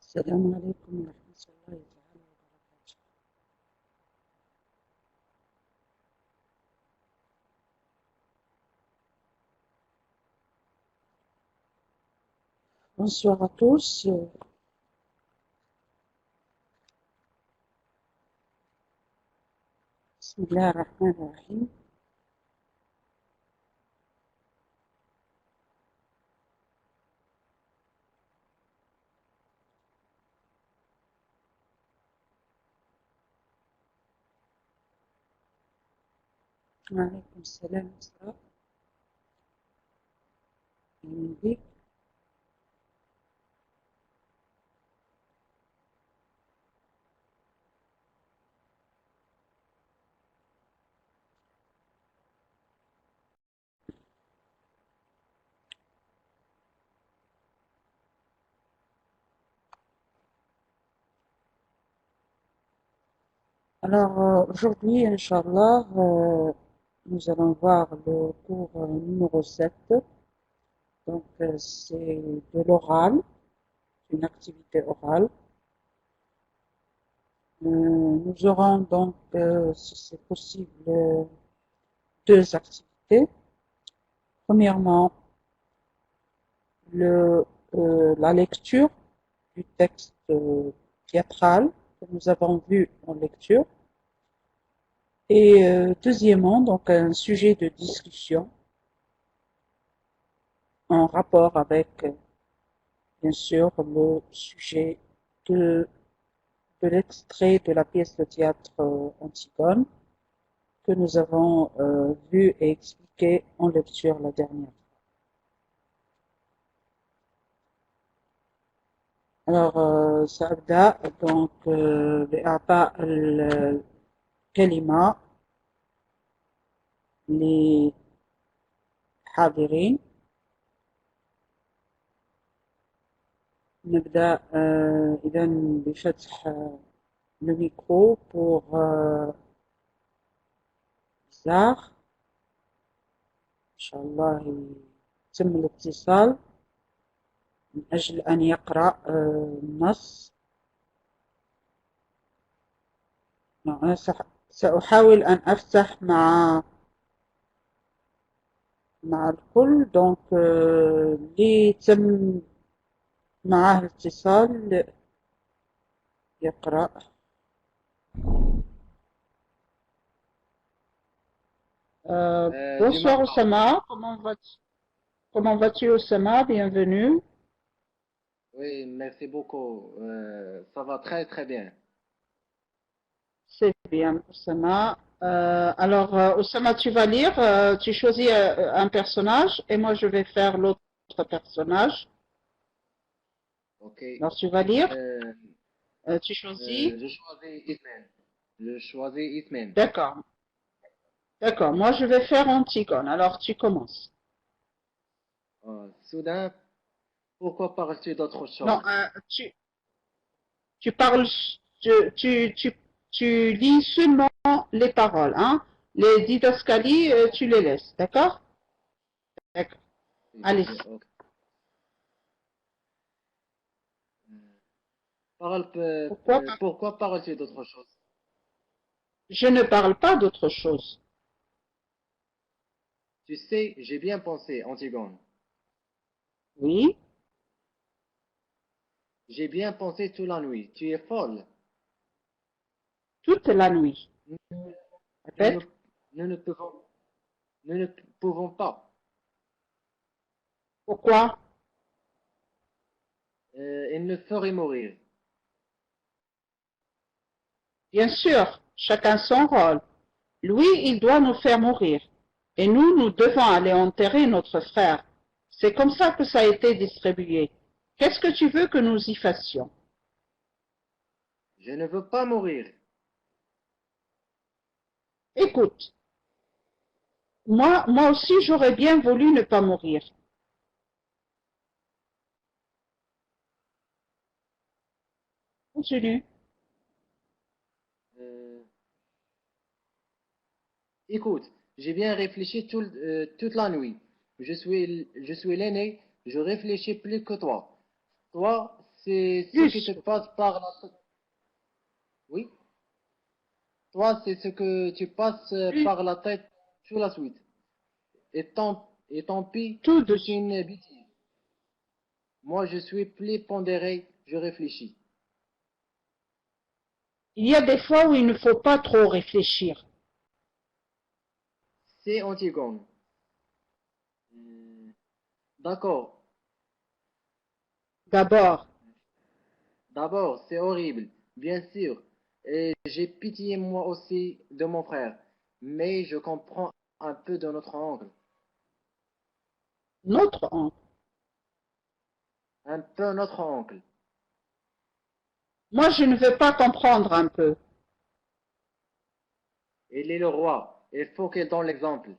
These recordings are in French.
السلام عليكم ورحمة الله تعالى وبركاته. Bonsoir à tous. بسم الله الرحمن الرحيم. وعليكم السلام إسراء. أهلا بك. Alors aujourd'hui, Inch'Allah, nous allons voir le cours numéro 7. Donc c'est de l'oral, une activité orale. Nous aurons donc, si c'est possible, deux activités. Premièrement, la lecture du texte théâtral que nous avons vu en lecture. Et deuxièmement, donc un sujet de discussion en rapport avec, bien sûr, le sujet de, de l'extrait de la pièce de théâtre Antigone que nous avons vu et expliqué en lecture la dernière. Alors سأبدأ donc بإعطاء الكلمة للحاضرين. نبدأ إذا بفتح الميكرو pour زار. إن شاء الله يتم الاتصال من أجل أن يقرأ النص. أنا سأحاول أن أفتح مع الكل دونك اللي يتم معاه الاتصال يقرأ. Bonsoir Oussama, comment vas-tu Oussama? Bienvenue. Oui, merci beaucoup. Ça va très très bien. C'est bien Oussama. Alors Oussama, tu vas lire, tu choisis un personnage et moi je vais faire l'autre personnage. Ok. Alors tu vas lire, tu Je choisis. choisis Hitman. Je choisis Hitman. D'accord. D'accord, moi je vais faire Antigone, alors tu commences. Soudain, pourquoi parles-tu d'autre Non, chose? tu parles, tu, tu, tu, tu lis seulement les paroles, hein. Les didascalies, tu les laisses, d'accord? D'accord. Allez. Ok. Parle, Pourquoi pas? pourquoi parles-tu d'autre chose? Je ne parle pas d'autre chose. Tu sais, j'ai bien pensé, Antigone. Oui, J'ai bien pensé toute la nuit. Tu es folle. toute la nuit. Nous ne, Répète. nous ne pouvons, nous ne pouvons pas. Pourquoi? Il me ferait mourir. Bien sûr, chacun son rôle. Lui, il doit nous faire mourir. Et nous devons aller enterrer notre frère. C'est comme ça que ça a été distribué. Qu'est-ce que tu veux que nous y fassions? Je ne veux pas mourir. Écoute, moi aussi, j'aurais bien voulu ne pas mourir. Continue. Euh, Écoute, j'ai bien réfléchi toute la nuit. Je suis l'aîné, je réfléchis plus que toi. Toi, c'est ce qui te Juste. passe par la tête. Oui, toi, c'est ce que tu passes Juste. par la tête sur la suite. Et tant pis Tout de si c'est suite. une bêtise. Moi, je suis plus pondéré, je réfléchis. Il y a des fois où il ne faut pas trop réfléchir. C'est Antigone. Hmm, d'accord. D'abord, D'abord, c'est horrible, bien sûr. Et j'ai pitié moi aussi de mon frère. Mais je comprends un peu de notre angle. notre oncle. Un peu notre oncle. Moi, je ne veux pas comprendre un peu. Il est le roi. Il faut qu'il donne l'exemple.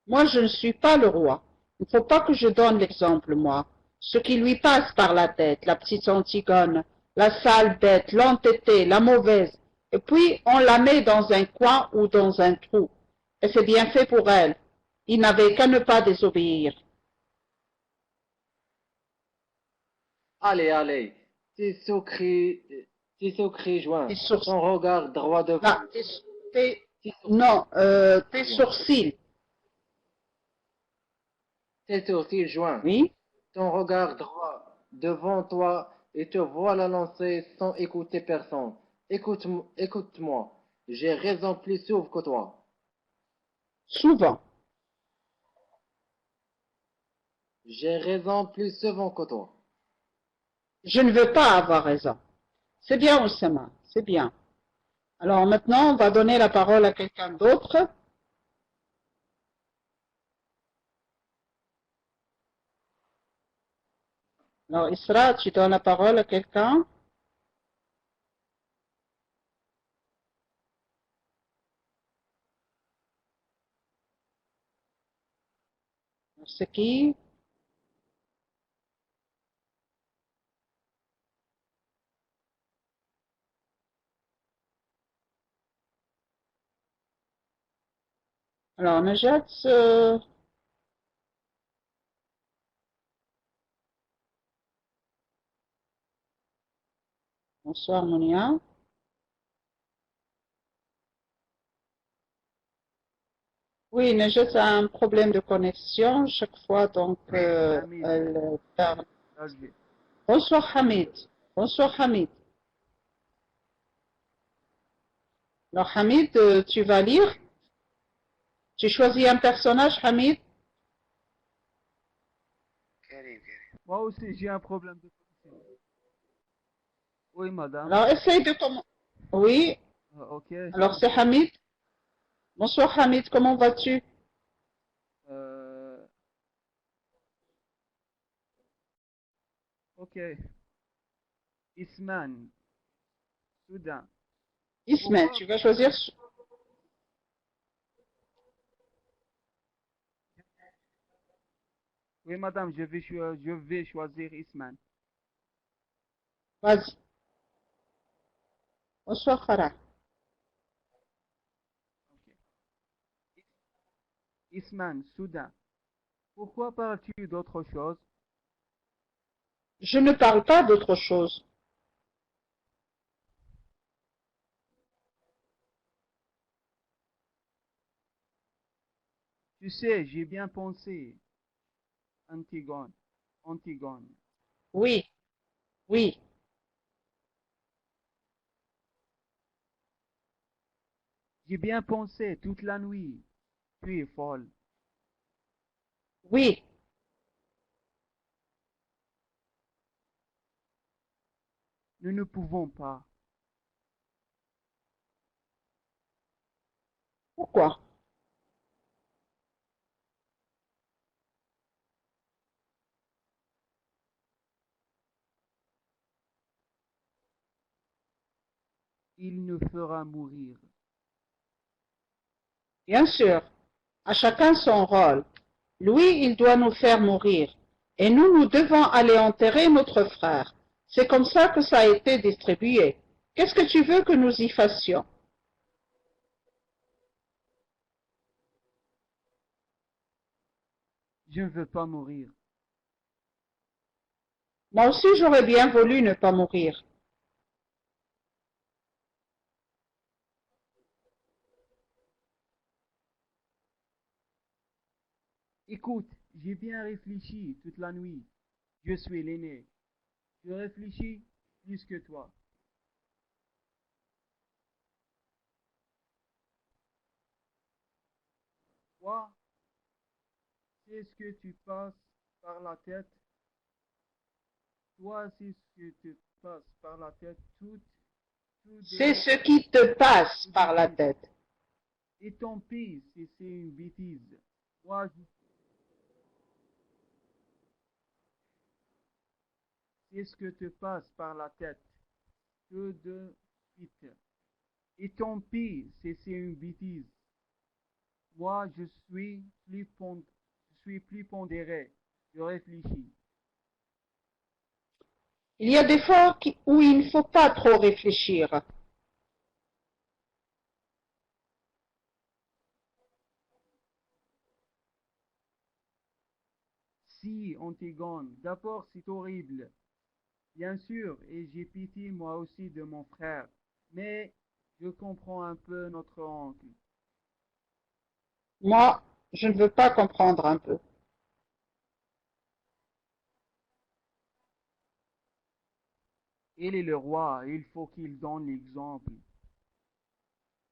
Moi, je ne suis pas le roi. Il ne faut pas que je donne l'exemple, moi. Ce qui lui passe par la tête, la petite Antigone, la sale bête, l'entêtée, la mauvaise. Et puis, on la met dans un coin ou dans un trou. Et c'est bien fait pour elle. Il n'avait qu'à ne pas désobéir. Allez, allez. Tes sourcils, tes sourcils Tes joints. sourcils. Ton regard droit Là, devant. Tes sourcils non, tes joints. sourcils. Tes sourcils joints. Oui, Ton regard droit devant toi et te voilà lancer sans écouter personne. Écoute-moi. J'ai raison plus souvent que toi. souvent. J'ai raison plus souvent que toi. Je ne veux pas avoir raison. C'est bien, Oussama, c'est bien. Alors maintenant, on va donner la parole à quelqu'un d'autre. Alors, Isra, tu donnes la parole à quelqu'un. C'est qui? Alors, Najat, bonsoir, Monia. Oui, Najat a un problème de connexion chaque fois, donc Hamid, elle parle. Alger. Bonsoir, Hamid. Bonsoir, Hamid. Alors, Hamid, tu vas lire? Tu choisis un personnage, Hamid? Moi aussi, j'ai un problème de connexion. Oui, madame. Alors, essaye de comment. Oui, Ok. alors c'est Hamid. Bonsoir, Hamid, comment vas-tu? Euh, ok. Isman, Soudan. Ismaël, Pourquoi? tu vas choisir. Oui, madame, je vais choisir Isman. Vas-y. Bonsoir, Farah. Ok. Isman, Soudan. Pourquoi parles-tu d'autre chose? Je ne parle pas d'autre chose. Tu sais, j'ai bien pensé. Antigone. Antigone. Oui, oui, J'ai bien pensé toute la nuit. Tu es folle. oui. Nous ne pouvons pas. Pourquoi? Il nous fera mourir. Bien sûr, à chacun son rôle. Lui, il doit nous faire mourir. Et nous, nous devons aller enterrer notre frère. C'est comme ça que ça a été distribué. Qu'est-ce que tu veux que nous y fassions? Je ne veux pas mourir. Moi aussi, j'aurais bien voulu ne pas mourir. Écoute, j'ai bien réfléchi toute la nuit. Je suis l'aîné. Je réfléchis plus que toi. Toi, c'est ce que tu passes par la tête. Toi, c'est ce que tu passes par la tête tout C'est de ce qui te passe tout de par la suite. tête. Et tant pis si c'est une bêtise. Moi, c'est ce que te passe par la tête tout de suite. Et tant pis si c'est une bêtise. Moi, je suis plus pondéré. Je réfléchis. Il y a des fois où il ne faut pas trop réfléchir. Si, Antigone, d'abord c'est horrible, bien sûr, et j'ai pitié moi aussi de mon frère, mais je comprends un peu notre oncle. Moi, je ne veux pas comprendre un peu. Il est le roi, il faut qu'il donne l'exemple.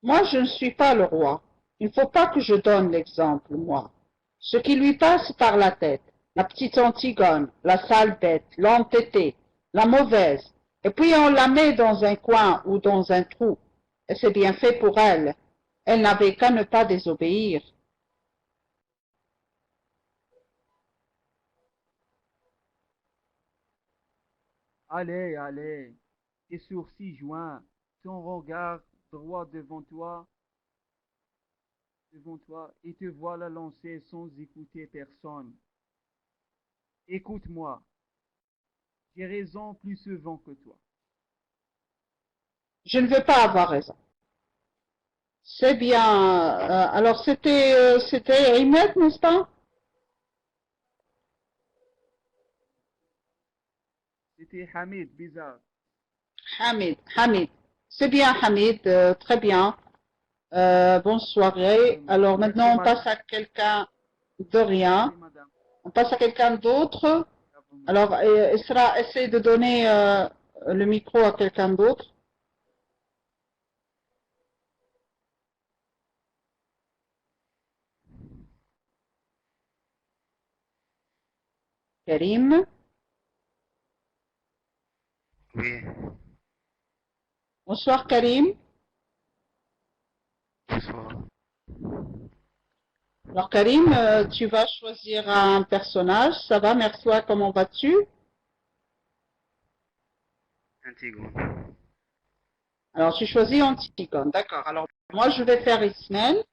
Moi, je ne suis pas le roi. Il ne faut pas que je donne l'exemple, moi. Ce qui lui passe par la tête, la petite Antigone, la sale bête, l'entêtée, la mauvaise, et puis on la met dans un coin ou dans un trou, et c'est bien fait pour elle. Elle n'avait qu'à ne pas désobéir. Allez, allez, tes sourcils joints, ton regard droit devant toi, et te voilà lancé sans écouter personne. Écoute-moi, j'ai raison plus souvent que toi. Je ne veux pas avoir raison. C'est bien. Alors c'était Ahmed, n'est-ce pas? C'était Hamid, bizarre. Hamid, Hamid. C'est bien Hamid, très bien. Bonne soirée. Alors Merci, maintenant on passe madame. à quelqu'un de rien. Merci, madame. On passe à quelqu'un d'autre. À vous, madame. Alors Esra, essaie de donner le micro à quelqu'un d'autre. Karim. Oui, Bonsoir Karim. bonsoir. Alors Karim, tu vas choisir un personnage. Ça va, merci. Comment vas-tu? Antigone. Alors tu choisis Antigone. D'accord. Alors moi je vais faire Ismaël.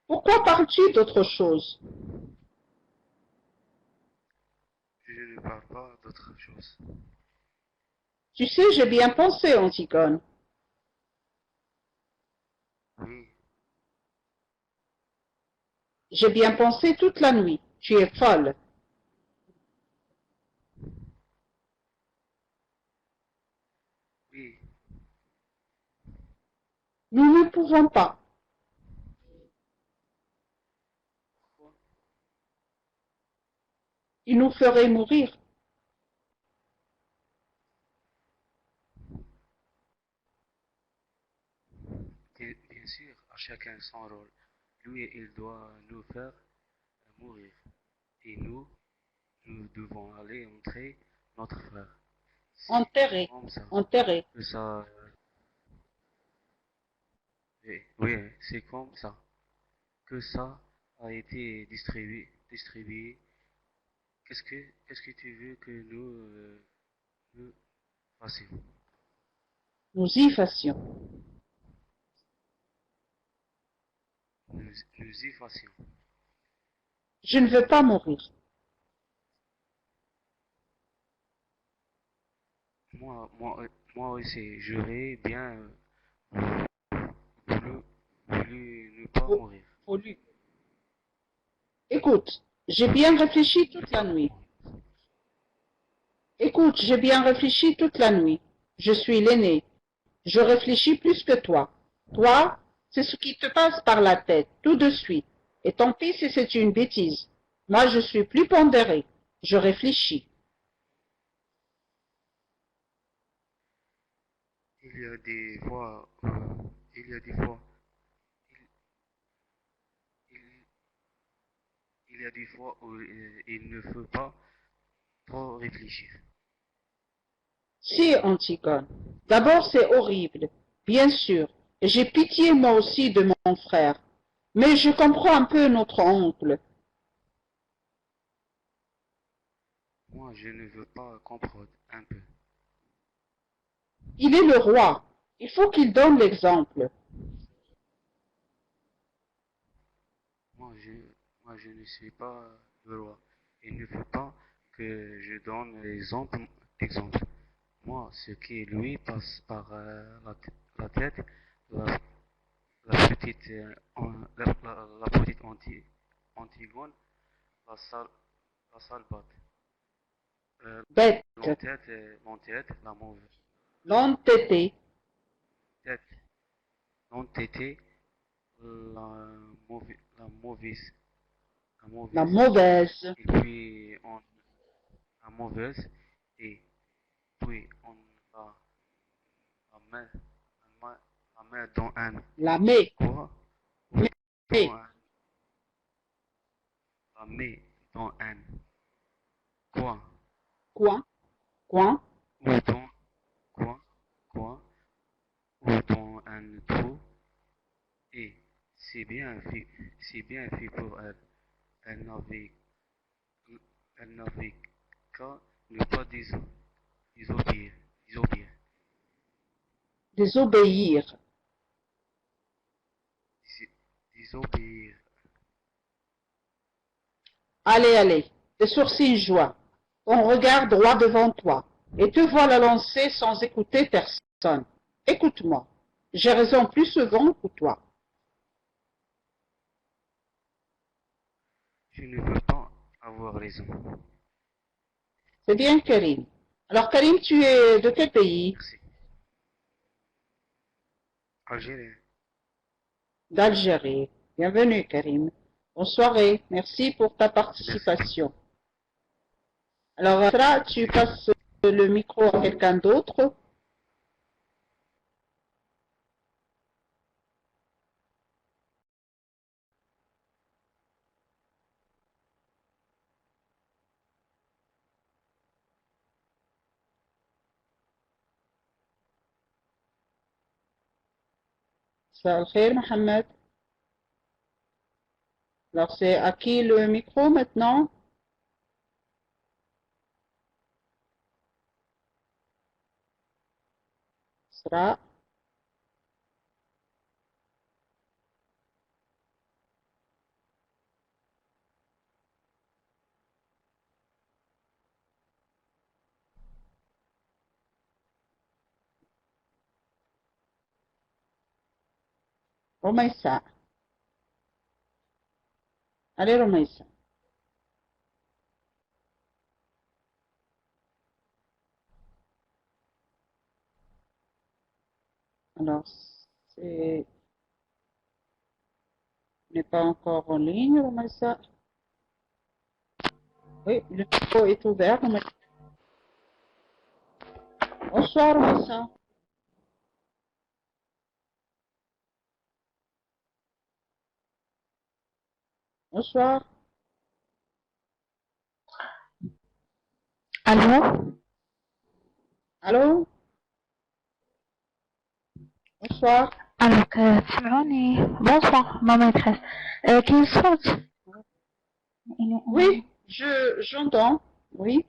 Pourquoi parles-tu d'autre chose? Je ne parle pas d'autre chose. Tu sais, j'ai bien pensé, Antigone. Oui, J'ai bien pensé toute la nuit. Tu es folle. oui, Nous ne pouvons pas. pourquoi? Il nous ferait mourir. Bien sûr, à chacun son rôle. Lui, il doit nous faire mourir. Et nous devons aller entrer notre frère. C'est Enterré. comme ça Enterré. que ça... oui, c'est comme ça que ça a été distribué. Qu'est-ce que tu veux que nous fassions? Nous y fassions. Nous y fassions. Je ne veux pas mourir. Moi aussi, j'aurais bien voulu, voulu ne pas Vo- mourir. Voulu. Écoute, j'ai bien réfléchi toute la nuit. Écoute, j'ai bien réfléchi toute la nuit. Je suis l'aîné. Je réfléchis plus que toi. Toi, c'est ce qui te passe par la tête, tout de suite. Et tant pis si c'est une bêtise. Moi, je suis plus pondéré. Je réfléchis. Il y a des fois, il y a des fois, il, il y a des fois où il ne faut pas trop réfléchir. Si, Antigone. D'abord, c'est horrible, bien sûr, et j'ai pitié moi aussi de mon frère. Mais je comprends un peu notre oncle. Moi, je ne veux pas comprendre un peu. Il est le roi. Il faut qu'il donne l'exemple. Moi, je, moi, je ne suis pas le roi. Il ne faut pas que je donne l'exemple. Moi, ce qui lui passe par la tête, la, la petite, la petite Antigone, la sale, la sale batte. Bête, L'entête, la mauvaise l'entêté, tête, l'entêté, la mauvaise, la la mauvaise, mauvaise, et puis on, la mauvaise, et puis on la, la met, la met dans un la met, quoi, ou met, dans un, la met dans un coin, coin, coin, ou dans coin, coin, ou dans un trou, et c'est bien fait pour elle. Elle n'avait, elle n'avait qu'à ne pas désobéir, désobéir, désobéir. désobéir. Allez, allez, des sourcils joints. On regarde droit devant toi, et te voilà lancé sans écouter personne. Écoute-moi, j'ai raison plus souvent que toi. Je ne veux pas avoir raison. C'est bien, Karim. Alors, Karim, tu es de quel pays? Merci. Algérien. D'Algérie. Bienvenue, Karim. Bonne soirée. Merci pour ta Merci. participation. Alors, Asra, tu passes le micro à quelqu'un d'autre. Salut, Mohamed. Alors, c'est à qui le micro maintenant? Asra. Romaïssa. Allez, Romaïssa. Alors, c'est n'est pas encore en ligne, Romaïssa. Oui, le micro est ouvert. Bonsoir, Romaïssa. Bonsoir. Allô? Allô? Bonsoir. Alors, تسمعوني؟ bonsoir ma maîtresse. كاين صوت؟ Oui, j'entends. Oui.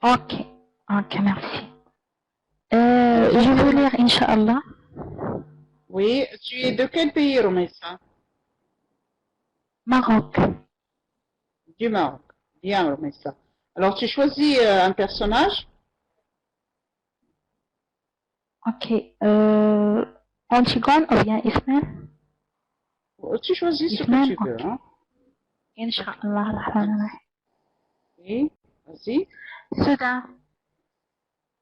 Ok, ok, merci. Alors, Je donc, veux lire, Inch'Allah. oui, tu es de quel pays, Romaïssa? Maroc. Du Maroc. Bien, Romaïssa. Alors, tu choisis un personnage? Ok. Antigone ou bien Ismaël? Tu choisis ce que Ismaël, tu veux, ok. hein? Inch'Allah, Rahman Rahim. Oui, vas-y. Soudain.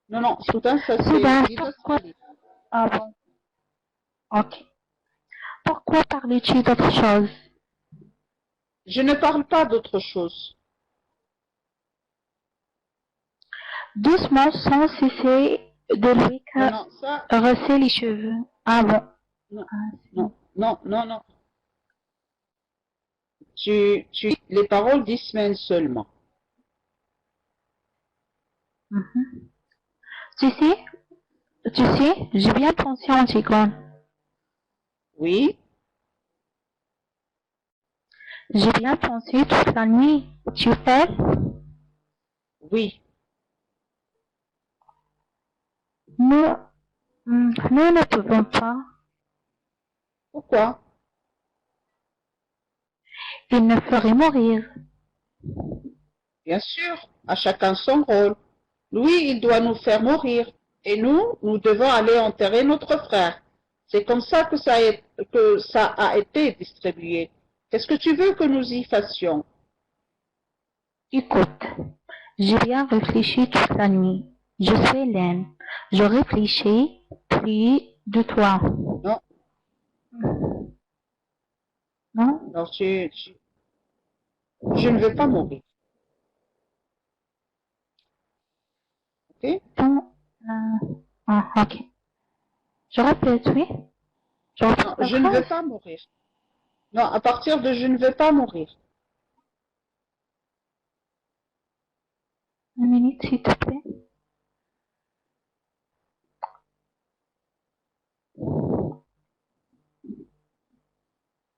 Non, non, soudain, ça Soudain, c'est pourquoi? didascali. Ah bon. Ok. Pourquoi parles-tu d'autre chose? Je ne parle pas d'autre chose. Doucement, sans cesser de lui Non, non, ça, caresser les cheveux. Ah bon. non, Ah, non, non, non, non. Les paroles d'Ismaël seulement. mhm. Tu sais, j'ai bien pensé en Antigone. Oui, J'ai bien pensé toute la nuit. Tu fais? oui. Nous, nous ne pouvons pas. Pourquoi? Il ne ferait mourir. Bien sûr, à chacun son rôle. Lui, il doit nous faire mourir. Et nous devons aller enterrer notre frère. C'est comme ça que ça a été distribué. Qu'est-ce que tu veux que nous y fassions? Écoute, j'ai bien réfléchi toute la nuit. Je suis Hélène. Je réfléchis plus de toi. Non, Non? alors je ne veux pas mourir. Ok? Non. Ah, ok. Je répète, oui. Je répète Non, la je ne veux phrase. pas mourir. Non, à partir de je ne veux pas mourir. Une minute, s'il te plaît.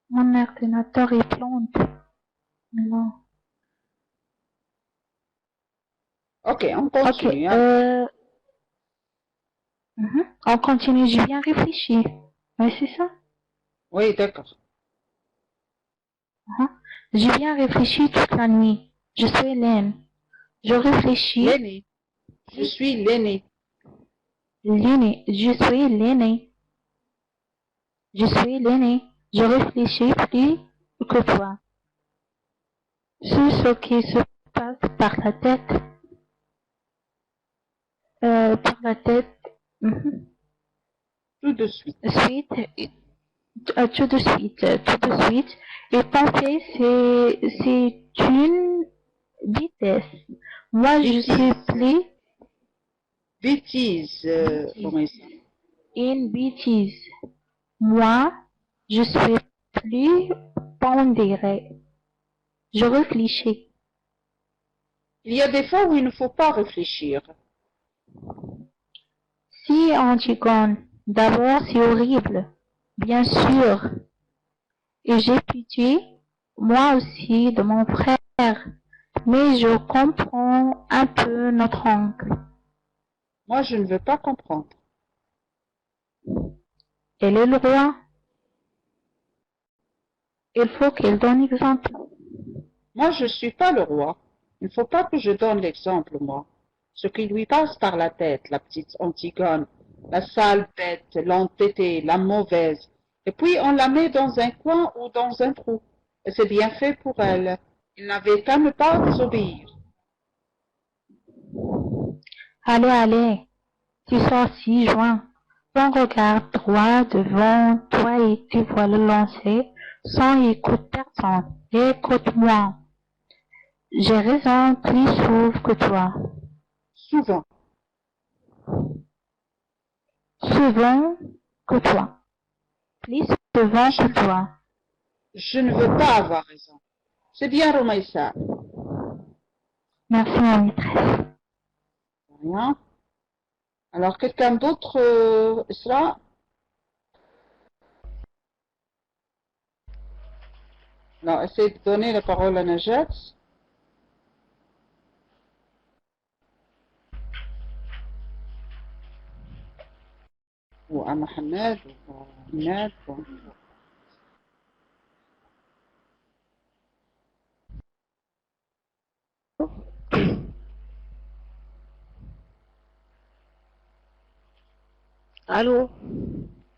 Mon ordinateur est plante. Non. Ok, on Ok. continue. Hein. On continue. J'ai bien réfléchi. Oui, c'est ça. Oui, d'accord. J'ai bien réfléchi toute la nuit. Je suis Hélène. Je réfléchis. L'aîné. Je suis l'aîné. L'aîné. Je suis l'aîné. Je suis l'aîné. Je réfléchis plus que toi. C'est ce qui se passe par la tête. Par la tête. Tout de suite. Suite. Tout de suite. Tout de suite. Et penser, c'est une vitesse. Moi, je suis plus Bêtise, Romaïssa. une bêtise. Moi, je suis plus pondéré. Je réfléchis. Il y a des fois où il ne faut pas réfléchir. Si Antigone, d'abord c'est horrible, bien sûr. Et j'ai pitié, moi aussi, de mon frère. Mais je comprends un peu notre oncle. Moi, je ne veux pas comprendre. Elle est le roi. Il faut qu'elle donne exemple. Moi, je ne suis pas le roi. Il ne faut pas que je donne l'exemple, moi. Ce qui lui passe par la tête, la petite Antigone, la sale bête, l'entêtée, la mauvaise. Et puis, on la met dans un coin ou dans un trou. Et c'est bien fait pour elle. Il n'avait qu'à ne pas désobéir. Allez, allez, tu sors si joint. Prends regard droit devant toi et tu vois le lancer sans écouter personne. Écoute-moi. J'ai raison plus souvent que toi. Souvent. Souvent que toi. Plus souvent que toi. Je ne veux pas avoir raison. C'est bien, Romaïssa. Merci, ma maîtresse. Rien. Alors, quelqu'un d'autre, Isra? Non, essayez de donner la parole à Najat. Ou à Mohamed, ou à Inad. Allô?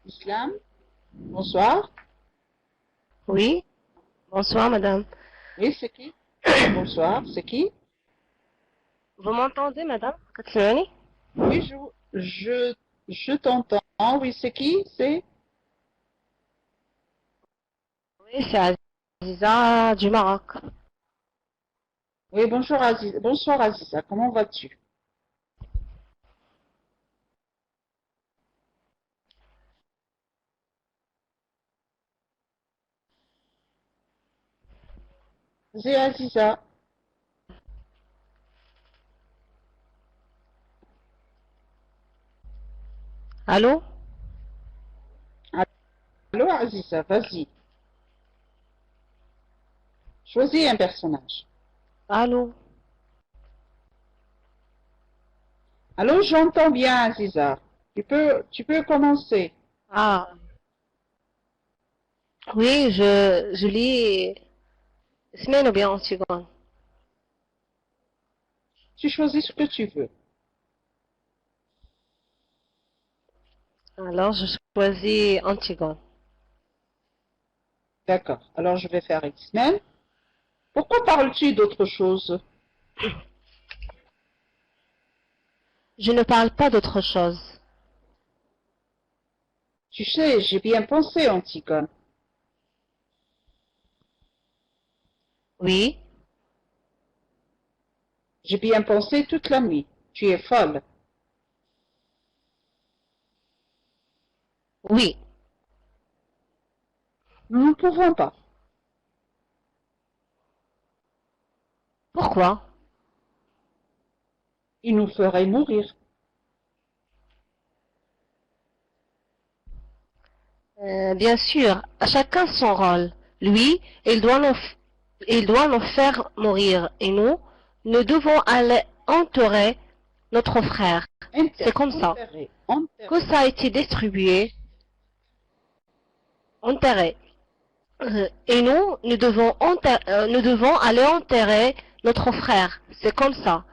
Islam, bonsoir. Oui? Bonsoir, madame. Oui, c'est qui? Bonsoir, c'est qui? Vous m'entendez, madame Katlani? Oui, je t'entends. Oui, c'est qui? C'est? Oui, c'est Aziza du Maroc. Oui, bonjour Aziz. Bonsoir Aziza, comment vas-tu? C'est Aziza. Allô? Allô Aziza, vas-y. Choisis un personnage. Allô? Allô, j'entends bien Aziza. Tu peux commencer. Ah, oui, je lis Semaine ou bien Antigone. Tu choisis ce que tu veux. Alors, je choisis Antigone. D'accord. Alors, je vais faire X-Men. Pourquoi parles-tu d'autre chose? Je ne parle pas d'autre chose. Tu sais, j'ai bien pensé, Antigone. Oui, J'ai bien pensé toute la nuit. Tu es folle. oui. Nous ne pouvons pas. Pourquoi? Il nous ferait mourir. Bien sûr, à chacun son rôle. Lui, il doit nous faire mourir et nous devons aller enterrer notre frère. C'est comme ça. Enterré. Que Enterré. ça a été distribué, enterré. Et nous devons aller enterrer notre frère. C'est comme ça.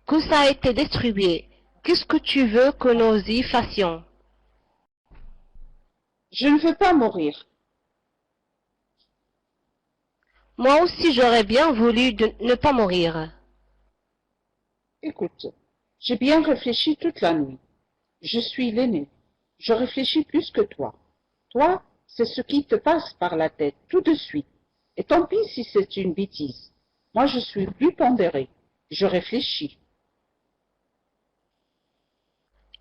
Que ça a été distribué. Qu'est-ce que tu veux que nous y fassions? Je ne veux pas mourir. Moi aussi, j'aurais bien voulu ne pas mourir. Écoute, j'ai bien réfléchi toute la nuit. Je suis l'aîné. Je réfléchis plus que toi. Toi, c'est ce qui te passe par la tête tout de suite. Et tant pis si c'est une bêtise. Moi, je suis plus pondéré. Je réfléchis.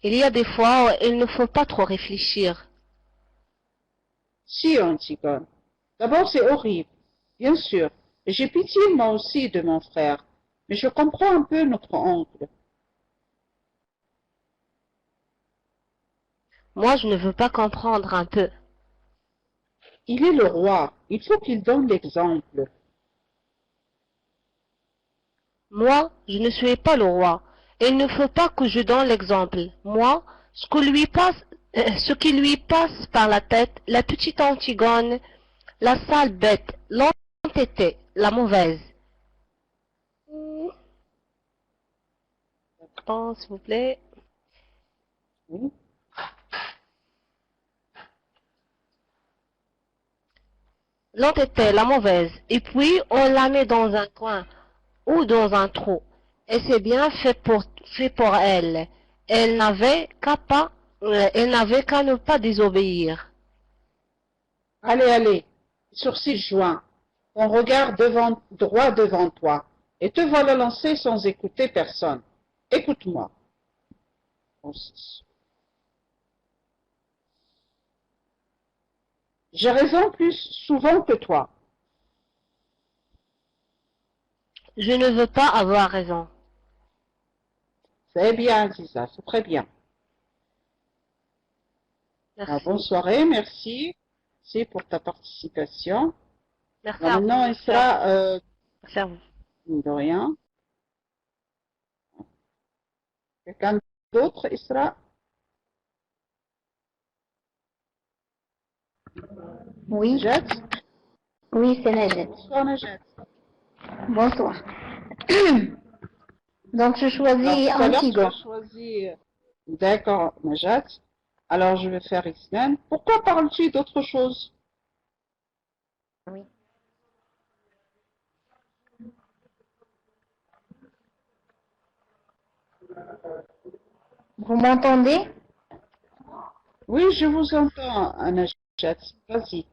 Il y a des fois où il ne faut pas trop réfléchir. Si, Antigone. D'abord, c'est horrible. Bien sûr. Et j'ai pitié moi aussi de mon frère. Mais je comprends un peu notre oncle. Moi, je ne veux pas comprendre un peu. Il est le roi. Il faut qu'il donne l'exemple. Moi, je ne suis pas le roi. Il ne faut pas que je donne l'exemple. Moi, ce qui lui passe par la tête, la petite Antigone, la sale bête, l'entêtée, la mauvaise. Oh, s'il vous plaît. Oui. L'entêtée, la mauvaise. Et puis, on la met dans un coin ou dans un trou. Et c'est bien fait pour elle. Elle n'avait qu'à ne pas désobéir. Allez, allez. Sourcils joints. On regarde droit devant toi. Et te voilà lancé sans écouter personne. Écoute-moi. J'ai raison plus souvent que toi. Je ne veux pas avoir raison. C'est bien, Ziza, c'est très bien. Merci. Bonne soirée, merci. Merci pour ta participation. Merci Alors à vous. maintenant, il sera Merci à vous. de rien. Quelqu'un d'autre, il sera Oui, Najat. oui, c'est Najat. Bonsoir, Najat. Bonsoir. Donc, je Alors, choisis tout à l'heure, tu Antigone. as choisi. D'accord, Najat. Alors, je vais faire X-Men. Pourquoi parles-tu d'autre chose? Oui. Vous m'entendez? Oui, je vous entends, Anajat. Vas-y.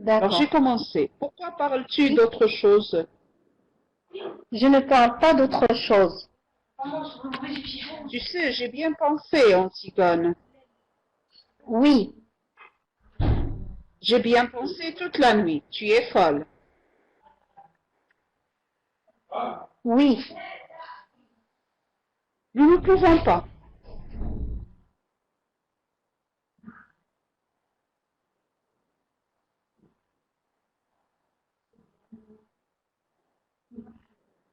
Alors, D'accord. j'ai commencé. Pourquoi parles-tu d'autre chose? Je ne parle pas d'autre chose. Tu sais, j'ai bien pensé, Antigone. Oui, J'ai bien pensé toute la nuit. Tu es folle. oui. Nous ne pouvons pas.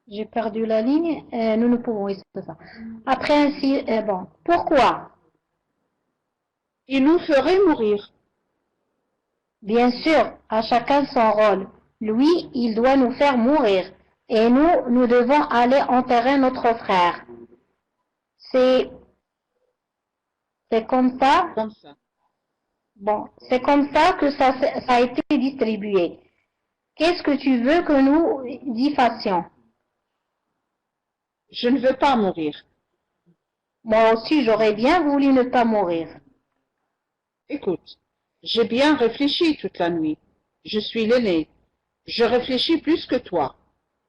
J'ai perdu la ligne. Nous ne pouvons, oui, c'est ça. Après ainsi, bon. Pourquoi? Il nous ferait mourir. Bien sûr, à chacun son rôle. Lui, il doit nous faire mourir. Et nous devons aller enterrer notre frère. C'est comme ça. Comme ça. Bon, c'est comme ça que ça a été distribué. Qu'est-ce que tu veux que nous y fassions? Je ne veux pas mourir. Moi aussi, j'aurais bien voulu ne pas mourir. Écoute, j'ai bien réfléchi toute la nuit. Je suis l'aîné. Je réfléchis plus que toi.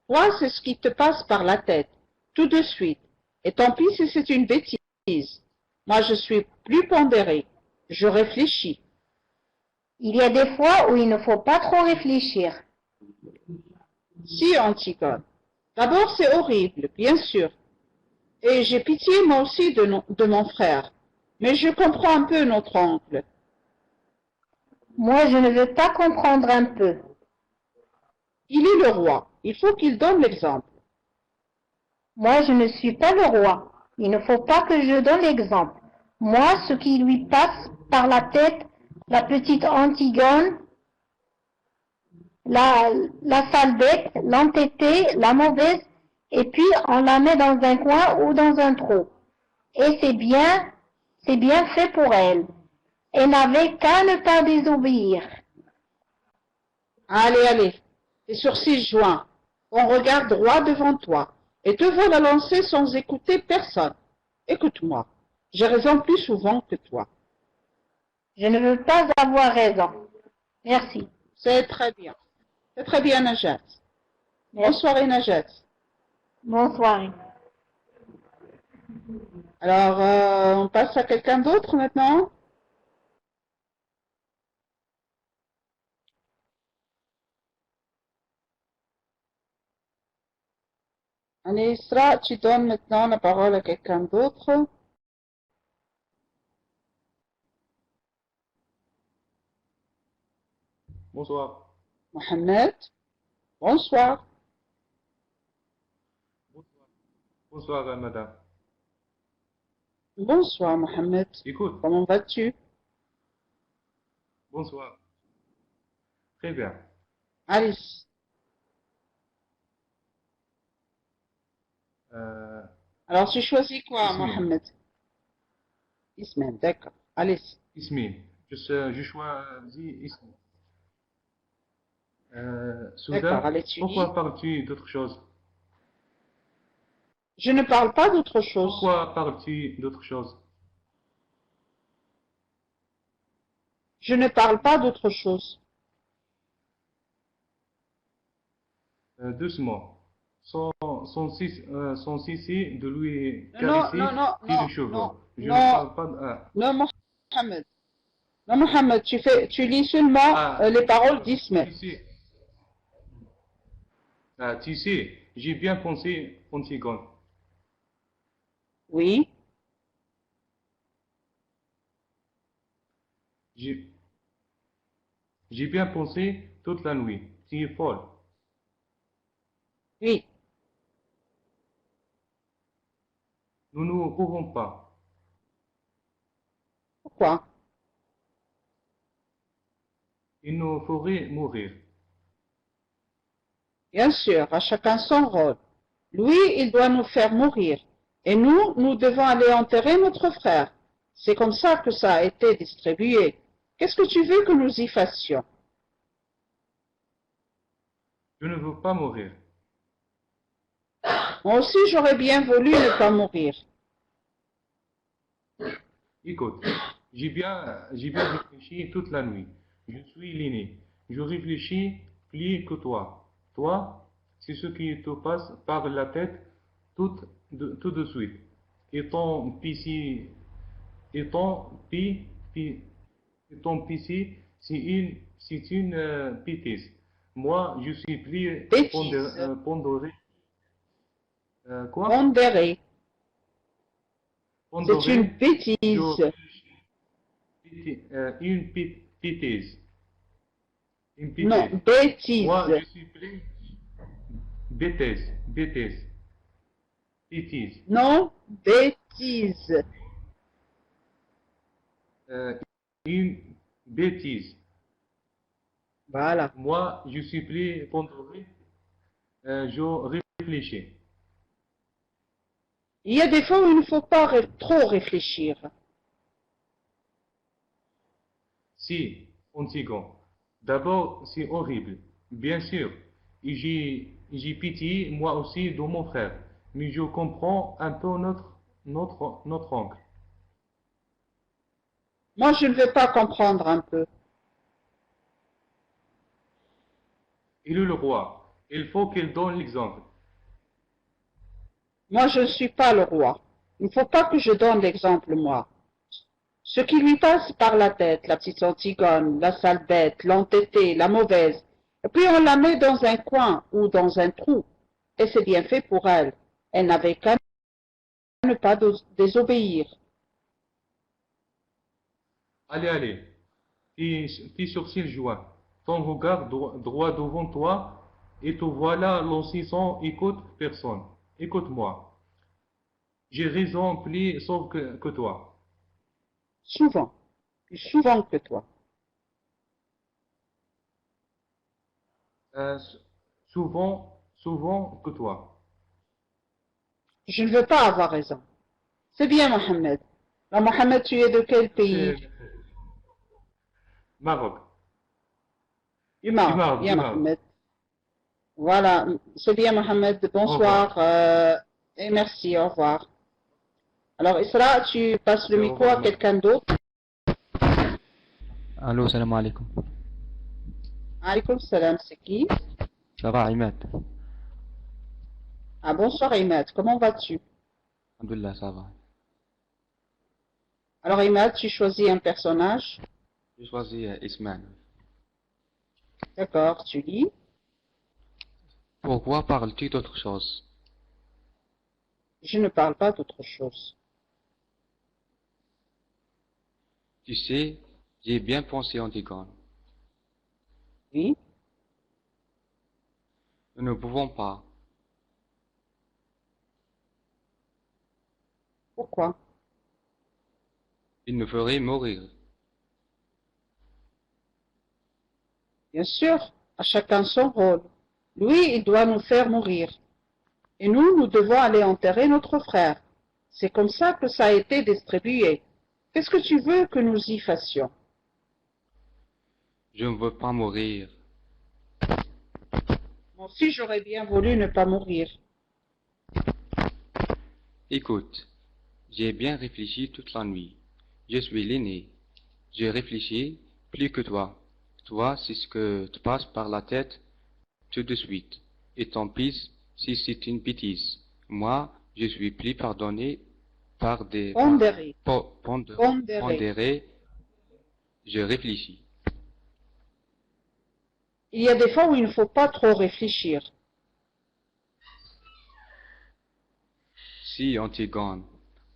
Toi, c'est ce qui te passe par la tête, tout de suite. Et tant pis si c'est une bêtise. Moi, je suis plus pondéré. Je réfléchis. Il y a des fois où il ne faut pas trop réfléchir. Si, Antigone. D'abord, c'est horrible, bien sûr. Et j'ai pitié moi aussi de mon frère. Mais je comprends un peu notre oncle. Moi, je ne veux pas comprendre un peu. Il est le roi. Il faut qu'il donne l'exemple. Moi, je ne suis pas le roi. Il ne faut pas que je donne l'exemple. Moi, ce qui lui passe par la tête, la petite Antigone, la sale bête, l'entêtée, la mauvaise, et puis on la met dans un coin ou dans un trou. Et c'est bien fait pour elle. Elle n'avait qu'à ne pas désobéir. Allez, allez. Les sourcils joints. On regarde droit devant toi. Et te voilà lancer sans écouter personne. Écoute-moi. J'ai raison plus souvent que toi. Je ne veux pas avoir raison. Merci. C'est très bien. C'est très bien, Najat. Bonsoir, Najat. Bonsoir. Alors, on passe à quelqu'un d'autre maintenant? Allez, Isra, tu donnes maintenant la parole à quelqu'un d'autre. Bonsoir. Mohamed, bonsoir. Bonsoir, madame. Bonsoir, Mohamed. Écoute, Comment vas-tu? bonsoir. Très bien. Alice. Euh, Alors, tu choisis quoi, Ismine. Mohamed? Ismaël, d'accord. Alice. Ismine. Je choisis Ismine. D'accord, Soudain, allez, tu pourquoi dis. parles-tu d'autre chose? Je ne parle pas d'autre chose. Pourquoi parles-tu d'autre chose? Je ne parle pas d'autre chose. Doucement. Son sissi de lui Non, caresser non, non, les non, cheveux. non, Je ne non, parle pas de... non, Mohamed. Non, Mohamed, tu lis seulement les paroles d'Ismaël. Tu sais, j'ai bien pensé Antigone. Oui, J'ai j'ai bien pensé toute la nuit. Tu es folle. oui. Nous ne pouvons pas. Pourquoi? Il nous ferait mourir. Bien sûr, à chacun son rôle. Lui, il doit nous faire mourir. Et nous devons aller enterrer notre frère. C'est comme ça que ça a été distribué. Qu'est-ce que tu veux que nous y fassions? Je ne veux pas mourir. Moi aussi, j'aurais bien voulu ne pas mourir. Écoute, j'ai bien réfléchi toute la nuit. Je suis l'aîné. Je réfléchis plus que toi. Toi, c'est ce qui te passe par la tête tout de suite. Et ton PC, et ton P, P- et ton PC, c'est une bêtise. Moi, je suis plus Bêtise. pondéré. Quoi? Pondéré. C'est une Pondéré. bêtise. Une bêtise. Une Non, bêtise. bêtise. Moi, je suis plus bêtise. Bêtise. Non, bêtise. Euh, une bêtise. Voilà. Moi, je suis plus pondéré. Je réfléchis. Il y a des fois où il ne faut pas trop réfléchir. Si, Antigone. D'abord, c'est horrible, bien sûr. Et j'ai pitié, moi aussi, de mon frère. Mais je comprends un peu notre oncle. Moi, je ne veux pas comprendre un peu. Il est le roi. Il faut qu'il donne l'exemple. Moi, je ne suis pas le roi. Il ne faut pas que je donne l'exemple, moi. Ce qui lui passe par la tête, la petite Antigone, la sale bête, l'entêtée, la mauvaise, et puis on la met dans un coin ou dans un trou, et c'est bien fait pour elle. Elle n'avait qu'à ne pas désobéir. Allez. Tes sourcils joints. Ton regard droit devant toi. Et te voilà lancinant. Écoute personne. Écoute-moi. J'ai raison plus sauf que toi. Souvent, plus souvent que toi. Euh, souvent que toi. Je ne veux pas avoir raison. C'est bien, Mohamed. Alors, Mohamed, tu es de quel pays? Maroc. Du Maroc. Bien, Mohamed. Voilà, c'est bien, Mohamed. Bonsoir et merci, au revoir. Alors, Isra, tu passes le micro à quelqu'un d'autre. Allô, salam alaikum. Alaykoum salam, c'est qui? Ça va, Imad? Ah, bonsoir, Imad. Comment vas-tu? Alhamdulillah, ça va. Alors, Imad, tu choisis un personnage. J'ai choisi Ismaël. D'accord, tu lis. Pourquoi parles-tu d'autre chose? Je ne parle pas d'autre chose. Tu sais, j'ai bien pensé, Antigone. Oui. Nous ne pouvons pas. Pourquoi? Il nous ferait mourir. Bien sûr, à chacun son rôle. Lui, il doit nous faire mourir. Et nous devons aller enterrer notre frère. C'est comme ça que ça a été distribué. Qu'est-ce que tu veux que nous y fassions? Je ne veux pas mourir. Moi aussi, j'aurais bien voulu ne pas mourir. Écoute, j'ai bien réfléchi toute la nuit. Je suis l'aîné. J'ai réfléchi plus que toi. Toi, c'est ce que te passe par la tête tout de suite. Et ton fils, si c'est une bêtise. Moi, je suis plus pardonné par des... Pondéré. Pondéré. Je réfléchis. Il y a des fois où il ne faut pas trop réfléchir. Si, Antigone.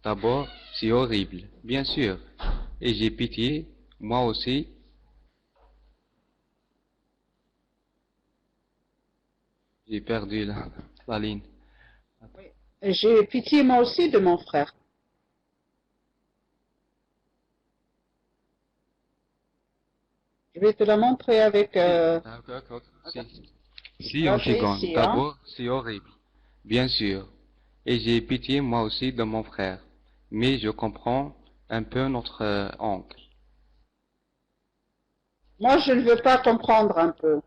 D'abord, c'est horrible, bien sûr. Et j'ai pitié, moi aussi. J'ai perdu la ligne. J'ai pitié moi aussi de mon frère. Je vais te la montrer avec... D'accord. Si, Antigone. Ici, D'abord, c'est horrible, bien sûr. Et j'ai pitié moi aussi de mon frère. Mais je comprends un peu notre oncle. Moi, je ne veux pas comprendre un peu.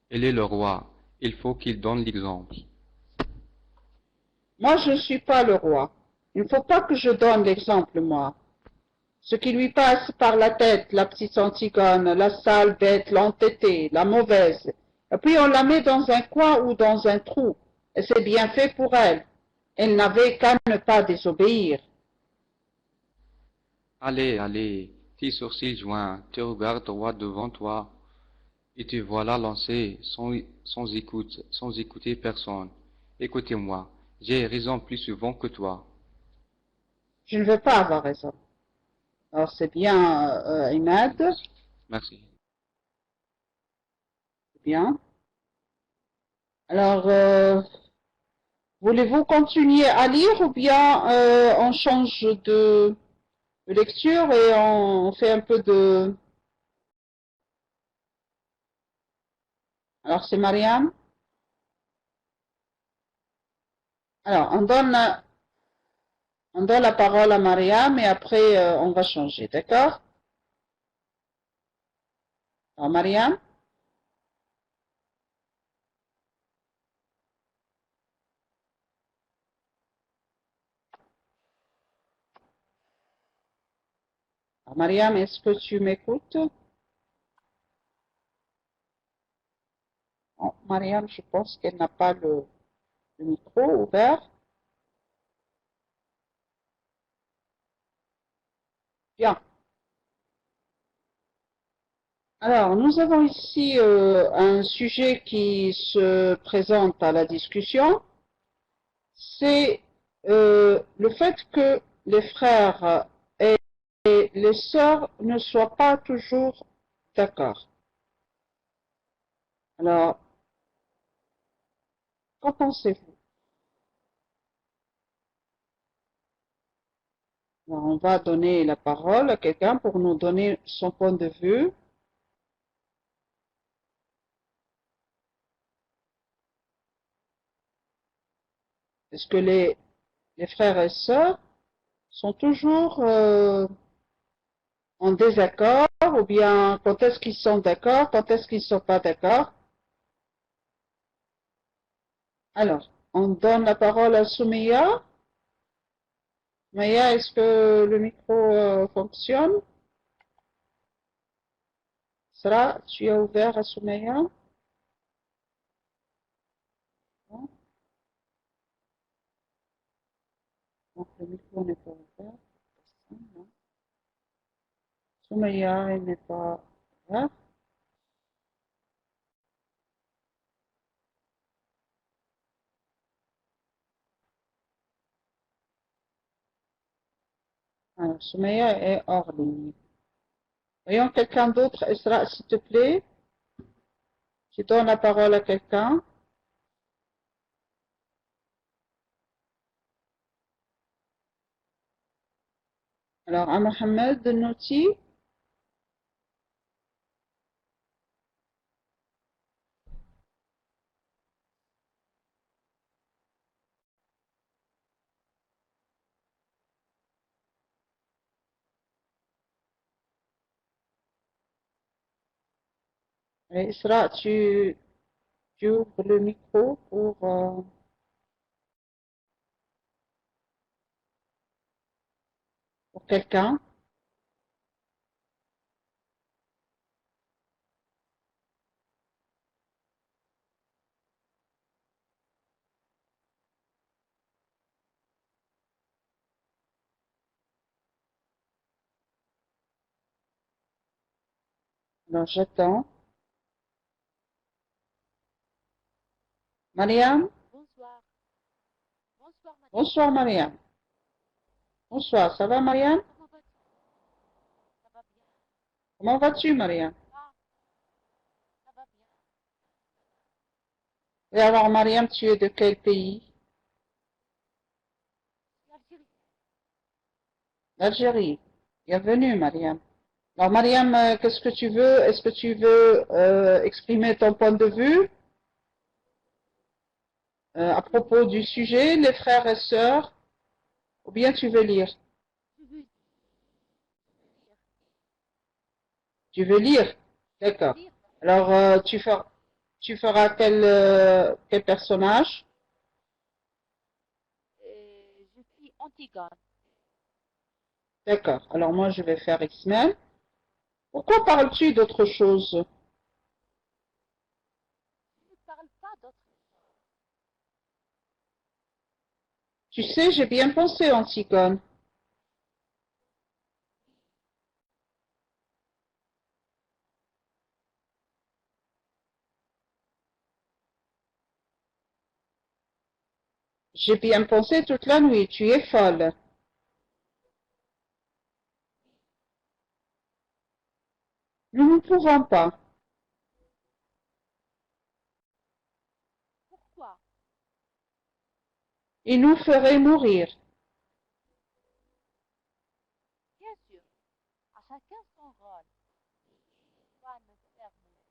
Il est le roi. Il faut qu'il donne l'exemple. Moi, je ne suis pas le roi. Il ne faut pas que je donne l'exemple, moi. Ce qui lui passe par la tête, la petite Antigone, la sale bête, l'entêtée, la mauvaise. Et puis on la met dans un coin ou dans un trou. Et c'est bien fait pour elle. Elle n'avait qu'à ne pas désobéir. Allez, allez, tes sourcils joints, tu regardes droit devant toi, et te voilà lancé sans écouter personne. Écoutez-moi, j'ai raison plus souvent que toi. Je ne veux pas avoir raison. Alors c'est bien, Imad, Merci. c'est bien. Alors, voulez-vous continuer à lire ou bien on change de lecture et on fait un peu de... Alors c'est Mariam. Alors on donne la parole à Mariam et après on va changer, d'accord? Alors Mariam. Alors, Mariam, est-ce que tu m'écoutes? Oh, Mariam, je pense qu'elle n'a pas le micro ouvert. Bien. Alors, nous avons ici un sujet qui se présente à la discussion. C'est le fait que les frères et les sœurs ne soient pas toujours d'accord. Alors, qu'en pensez-vous? On va donner la parole à quelqu'un pour nous donner son point de vue. Est-ce que les frères et sœurs sont toujours en désaccord ou bien quand est-ce qu'ils sont d'accord, quand est-ce qu'ils ne sont pas d'accord? Alors, on donne la parole à Soumeya. Maya, est-ce que le micro fonctionne? Sarah, tu as ouvert à Soumeya? Non? Donc, le micro n'est pas ouvert. Non. Soumeya, elle n'est pas ouvert. Alors, Soumeya est hors ligne. Voyons quelqu'un d'autre. Esra, s'il te plaît. Je donne la parole à quelqu'un. Alors, à Mohamed Nouti. Et Isra, tu ouvres le micro pour quelqu'un. Alors, j'attends. Mariam? Bonsoir. Bonsoir, madame. Bonsoir, Mariam. Bonsoir, ça va, Mariam? Comment vas-tu? Ça va bien. Comment vas-tu, Mariam? Ah, ça va bien. Et alors, Mariam, tu es de quel pays? L'Algérie. L'Algérie. Bienvenue, Mariam. Alors, Mariam, qu'est-ce que tu veux? Est-ce que tu veux exprimer ton point de vue à propos du sujet, les frères et sœurs, ou bien tu veux lire? Je veux lire. Tu veux lire? D'accord. Lire. Alors, tu feras quel personnage? Je suis Antigone. Antigone. D'accord. Alors moi, je vais faire Ismaël. Pourquoi parles-tu d'autre chose? Je ne parle pas d'autre. Tu sais, j'ai bien pensé, Antigone. J'ai bien pensé toute la nuit. Tu es folle. Nous ne pouvons pas. Pourquoi? Il nous ferait mourir. Bien sûr, à chacun son rôle. Toi, me faire mourir.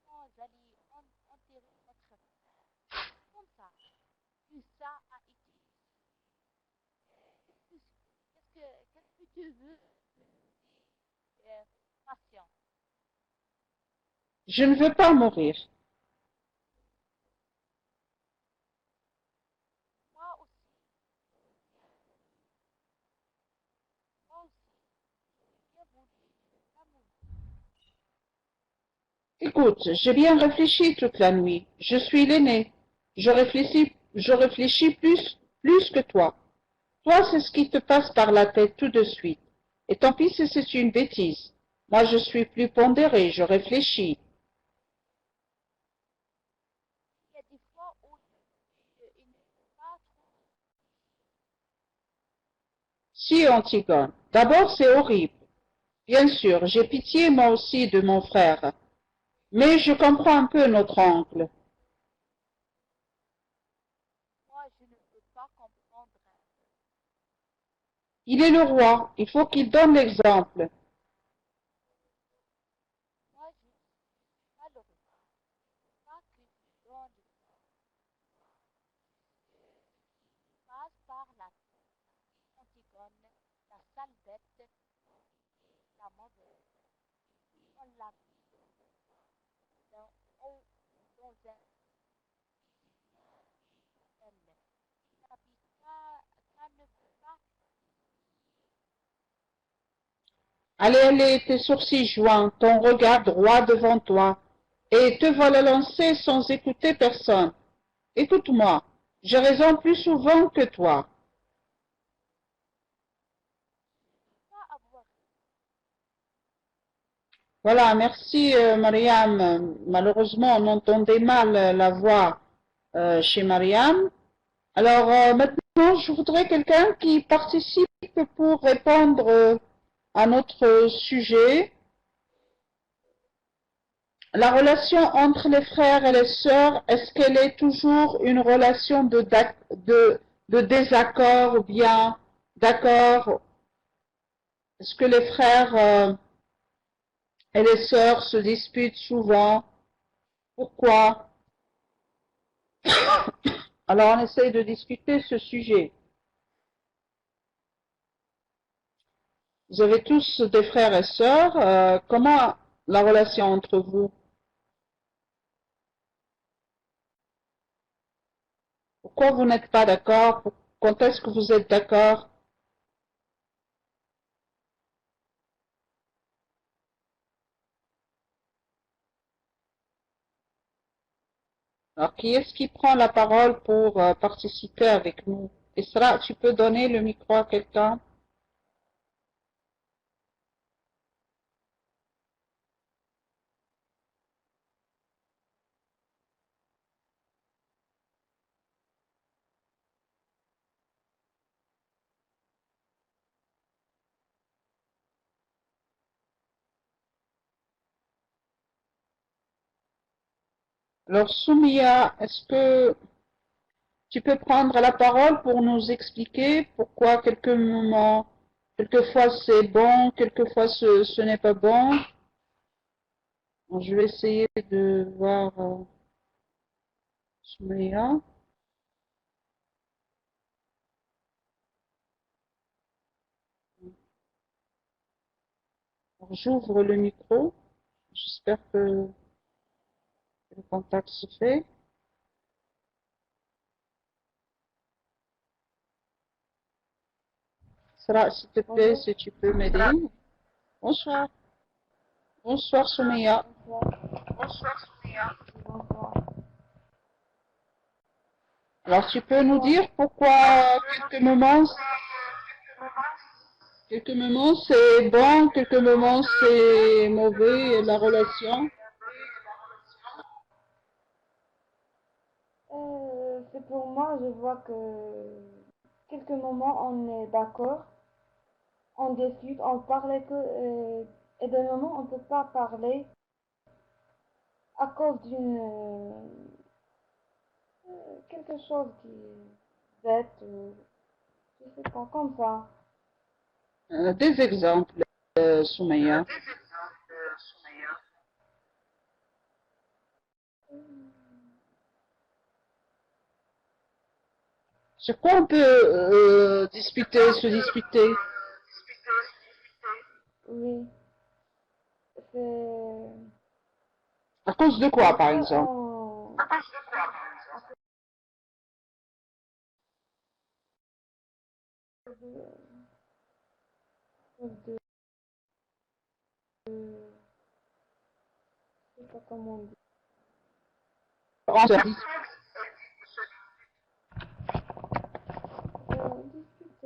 Nous allons enterrer notre frère. Comme ça, tout ça a été. Qu'est-ce que tu veux? Patient. Je ne veux pas mourir. Moi aussi. Moi aussi. Bien voulu. Pas mourir. Écoute, j'ai bien réfléchi toute la nuit. Je suis l'aîné. Je réfléchis plus que toi. Toi, c'est ce qui te passe par la tête tout de suite. Et tant pis si c'est une bêtise. Moi, je suis plus pondéré, je réfléchis. Il y a des fois où il ne faut pas trop. Si, Antigone. D'abord, c'est horrible. Bien sûr, j'ai pitié moi aussi de mon frère. Mais je comprends un peu notre oncle. Moi, je ne peux pas comprendre. Il est le roi, il faut qu'il donne l'exemple. Moi, je suis malheureux. Pas que tu donnes passe par la Antigone, la sale bête, la mauvaise. On l'a mis dans, dans un elle. Ça ne peut pas. Allez, allez, tes sourcils joints, ton regard droit devant toi, et te voilà lancé sans écouter personne. Écoute-moi, j'ai raison plus souvent que toi. Pas avoir. Voilà, merci Mariam. Malheureusement, on entendait mal la voix chez Mariam. Alors maintenant, je voudrais quelqu'un qui participe pour répondre à notre sujet. La relation entre les frères et les sœurs, est-ce qu'elle est toujours une relation de désaccord ou bien d'accord? Est-ce que les frères et les sœurs se disputent souvent? Pourquoi? Alors on essaye de discuter ce sujet. Vous avez tous des frères et sœurs. Comment la relation entre vous? Pourquoi vous n'êtes pas d'accord? Quand est-ce que vous êtes d'accord? Alors, qui est-ce qui prend la parole pour participer avec nous? Isra, tu peux donner le micro à quelqu'un? Alors, Soumia, est-ce que tu peux prendre la parole pour nous expliquer pourquoi quelques moments, quelquefois c'est bon, quelquefois ce n'est pas bon? Alors, je vais essayer de voir Soumia. Alors, j'ouvre le micro. J'espère que le contact se fait. Sarah, s'il te plaît, Bonjour. si tu peux m'aider. Bonsoir. Bonsoir, Soumeya. Bonsoir. Bonsoir. Alors, tu peux nous dire pourquoi quelques moments c'est bon, quelques moments c'est mauvais, la relation? C'est pour moi, je vois que quelques moments on est d'accord, on discute, on parle et des moments on ne peut pas parler à cause quelque chose qui est bête ou je sais pas, comme ça. Des exemples, Soumeya. Sur quoi on peut se disputer? Oui, c'est À cause de quoi, par exemple? de- je sais pas comment on dit. Dispute,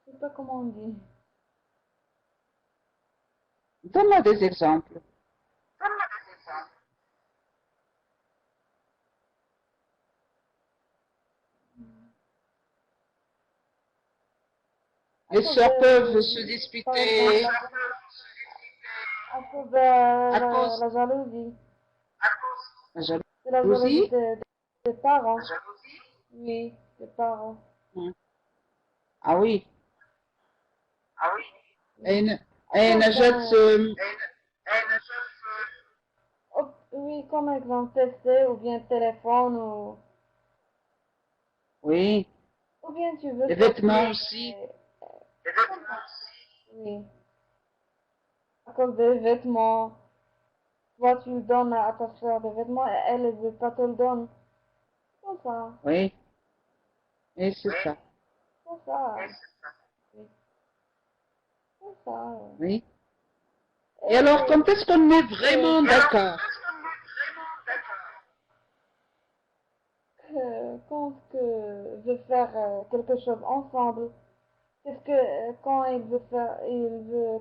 je sais pas comment on dit. Donne-moi des exemples. Les sœurs peuvent se Par disputer exemple, à cause de à cause la jalousie. de la C'est la jalousie jalousie. des parents. Oui, des parents. Ah oui. Et, Oui. et Najat, Oui, comme exemple PC ou bien téléphone oui, ou bien tu veux les sortir. vêtements aussi. Oui, à cause des vêtements. Toi, tu le donnes à ta soeur des vêtements et elle ne veut pas te le donner. Comme ça. Oui, et c'est ça. Comme ça. Oui, comme ça. Oui. Et alors, quand est-ce qu'on est vraiment d'accord? Quand que veut faire quelque chose ensemble, c'est que quand il veut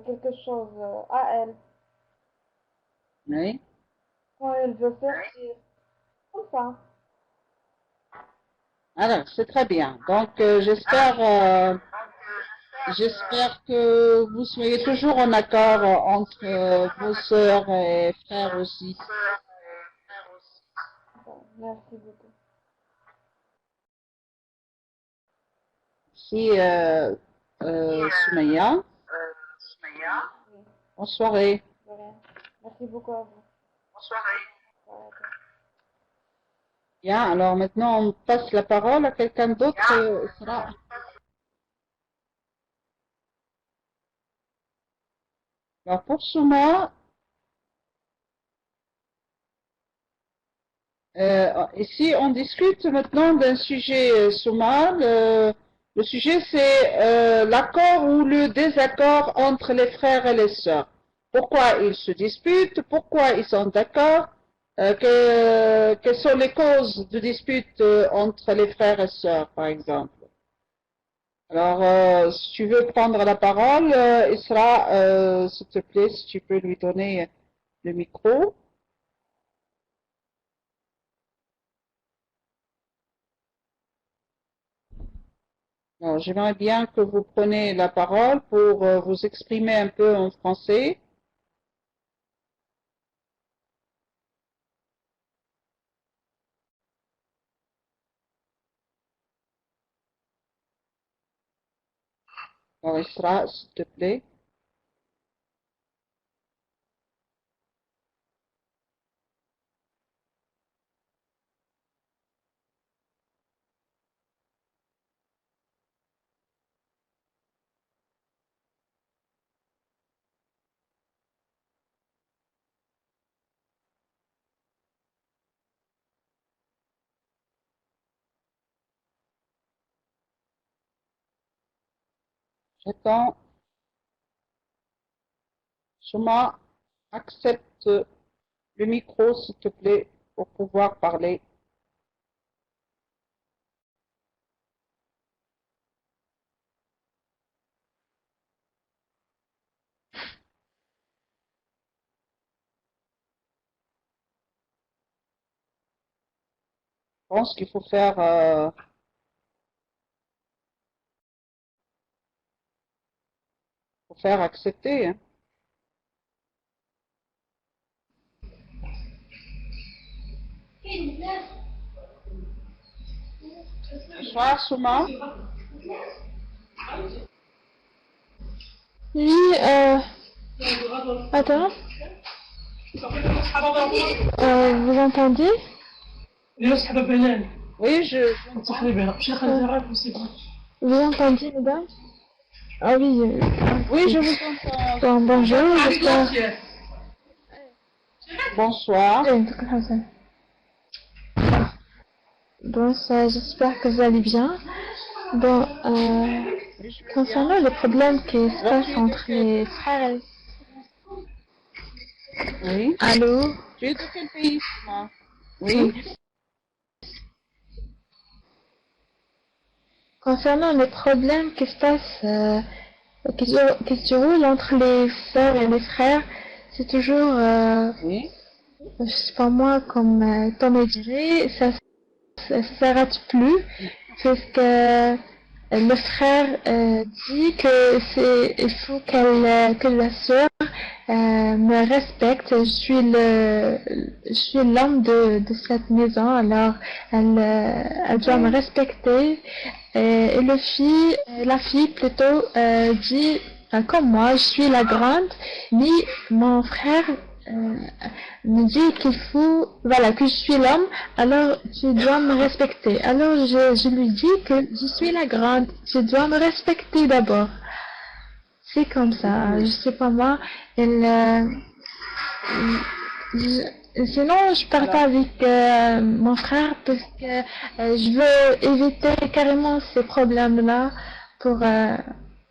quelque chose à elle, Oui. quand il veut sortir, comme ça. Alors, c'est très bien. Donc, j'espère que vous soyez toujours en accord entre vos sœurs et frères aussi. Bon, merci beaucoup. Si, Soumeya, Oui, bonne soirée. de rien. Merci beaucoup à vous. Voilà. Bien, alors maintenant, on passe la parole à quelqu'un d'autre. Sarah. Alors, pour Souma, ici, on discute maintenant d'un sujet, Souma. Le sujet, c'est l'accord ou le désaccord entre les frères et les sœurs. Pourquoi ils se disputent, pourquoi ils sont d'accord, quelles sont les causes de dispute entre les frères et sœurs, par exemple. Alors, si tu veux prendre la parole, Isra, s'il te plaît, si tu peux lui donner le micro. Alors, j'aimerais bien que vous preniez la parole pour vous exprimer un peu en français. Alors, Isra, s'il te plaît. J'attends. Souma, accepte le micro, s'il te plaît, pour pouvoir parler. Je pense qu'il faut faire accepter. Hein. Bonsoir, Souma. Oui, attends. Vous entendez? Oui, Vous entendez, madame? Ah oui. Oui, je vous entends. Bon, bonjour, j'espère. Bonsoir. Bonsoir, j'espère que vous allez bien. Bon, concernant le problème qui se passe entre les frères et... Oui. Allô? Tu es de quel pays, Souma? Oui. Concernant les problèmes qui se passent, qui se déroulent entre les sœurs et les frères, c'est toujours, Oui. je sais pas moi, comme Tom dirait, ça s'arrête plus, parce que le frère dit que il faut que la sœur me respecte. Je suis l'homme de cette maison, alors elle doit me respecter. Et la fille plutôt dit comme moi, je suis la grande, mais mon frère me dit qu'il faut, voilà, que je suis l'homme, alors tu dois me respecter. Alors je lui dis que je suis la grande, tu dois me respecter d'abord. C'est comme ça, je sais pas moi, sinon je parle pas avec mon frère parce que je veux éviter carrément ces problèmes-là pour,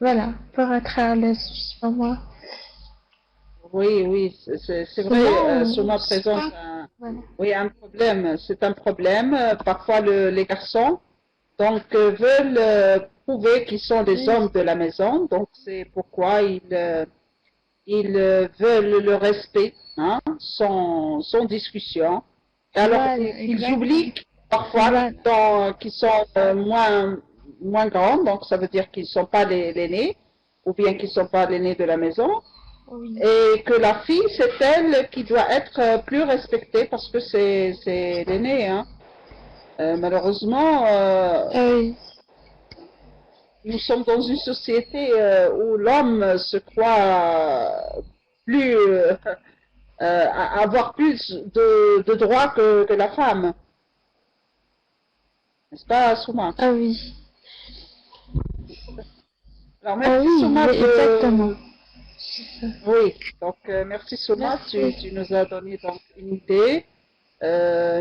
voilà, pour être à l'aise, je sais pas moi. Oui, oui, c'est vrai, Souma présente un problème. C'est un problème. Parfois, les garçons veulent prouver qu'ils sont les hommes de la maison. Donc, c'est pourquoi ils veulent le respect, hein, sans discussion. Alors, ils oublient parfois qu'ils sont moins grands. Donc, ça veut dire qu'ils ne sont pas l'aîné, ou bien qu'ils ne sont pas l'aîné de la maison. Oui. Et que la fille, c'est elle qui doit être plus respectée parce que c'est l'aîné. Hein. Malheureusement, nous sommes dans une société où l'homme se croit plus avoir plus de droits que la femme. N'est-ce pas, Souma? Ah oui. Alors, merci, Souma, exactement. Oui, donc merci Souma, tu nous as donné donc une idée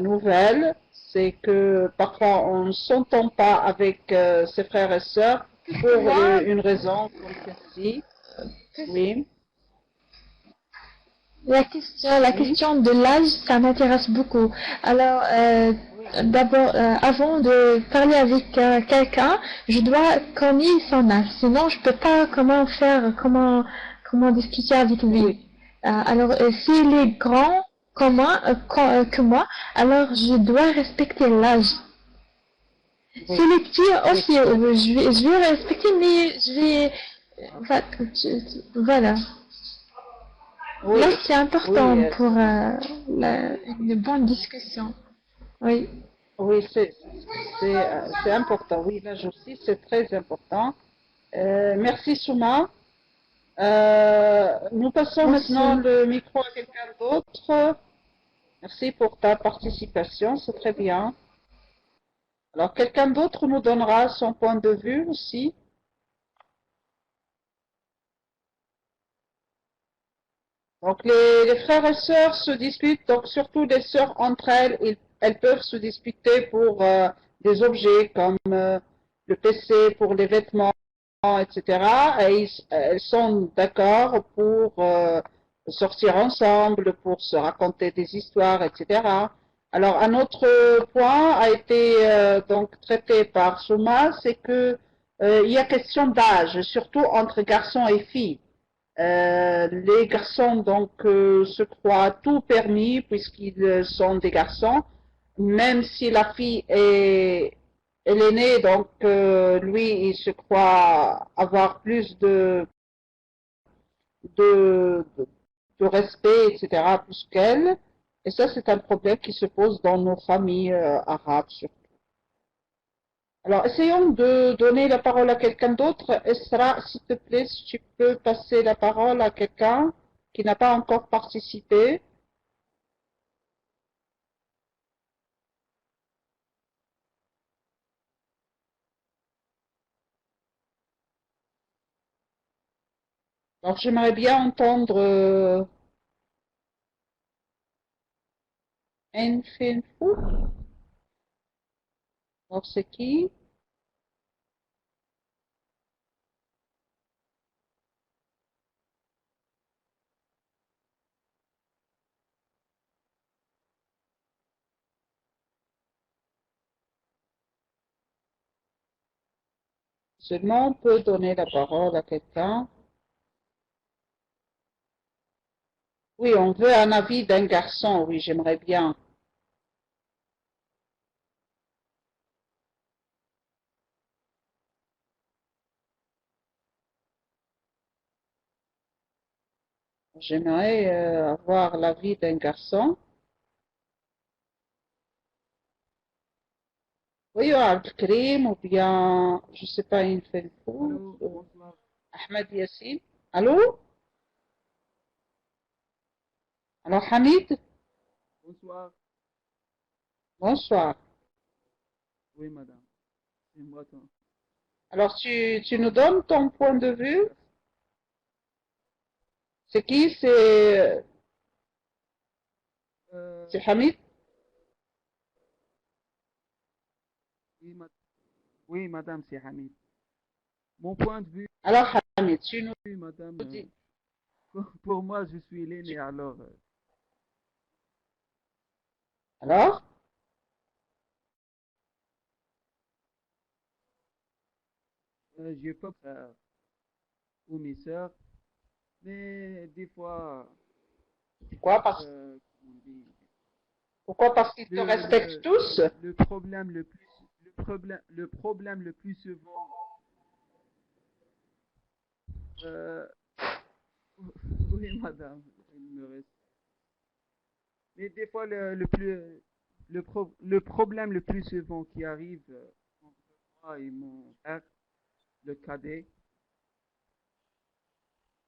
nouvelle, c'est que parfois on ne s'entend pas avec ses frères et sœurs pour une raison comme celle-ci. Oui. La question de l'âge, ça m'intéresse beaucoup. Alors, d'abord, avant de parler avec quelqu'un, je dois connaître son âge. Sinon, je peux pas comment discuter avec lui. Oui. Alors, s'il est grand que moi, alors je dois respecter l'âge. Oui. S'il est petit aussi, je vais respecter, mais je vais... Voilà. Oui. Là, c'est important pour une bonne discussion. Oui. Oui, c'est important. Oui, l'âge aussi, c'est très important. Merci, Souma. Nous passons maintenant le micro à quelqu'un d'autre. Merci pour ta participation, c'est très bien. Alors, quelqu'un d'autre nous donnera son point de vue aussi. Donc, les frères et sœurs se disputent, donc surtout les sœurs entre elles peuvent se disputer pour des objets comme le PC, pour les vêtements. etc. Et elles sont d'accord pour sortir ensemble, pour se raconter des histoires, etc. Alors, un autre point a été donc traité par Souma, c'est que il y a question d'âge, surtout entre garçons et filles. Les garçons donc se croient tout permis puisqu'ils sont des garçons, même si la fille est l'aînée, donc lui il se croit avoir plus de, de, de respect, etc. plus qu'elle. Et ça c'est un problème qui se pose dans nos familles arabes surtout. Alors, essayons de donner la parole à quelqu'un d'autre. Esra, s'il te plaît, si tu peux passer la parole à quelqu'un qui n'a pas encore participé. Alors, j'aimerais bien entendre Enfenfou. Alors, c'est qui? Seulement, on peut donner la parole à quelqu'un. Oui, on veut un avis d'un garçon. Oui, j'aimerais bien. J'aimerais avoir l'avis d'un garçon. Oui, Abdelkrim ou bien, je sais pas, Enfenfou, Allô, bonsoir. Ahmed Yassine. Allô? Alors, Hamid, Bonsoir. bonsoir. Oui, madame. C'est moi, toi. Alors, tu nous donnes ton point de vue? C'est qui? Euh, C'est Hamid? oui, oui, madame, c'est Hamid. Mon point de vue, Alors, Hamid, tu nous madame, dis. pour moi, je suis l'aîné, alors Alors? j'ai pas frère ou mes sœurs, mais des fois, Pourquoi? comment on dit, Pourquoi? Parce qu'ils te le, respectent le, tous? le problème le problème le plus souvent, euh, oui, madame, il me reste. Mais des fois, le problème le plus souvent qui arrive entre moi et mon frère, le cadet,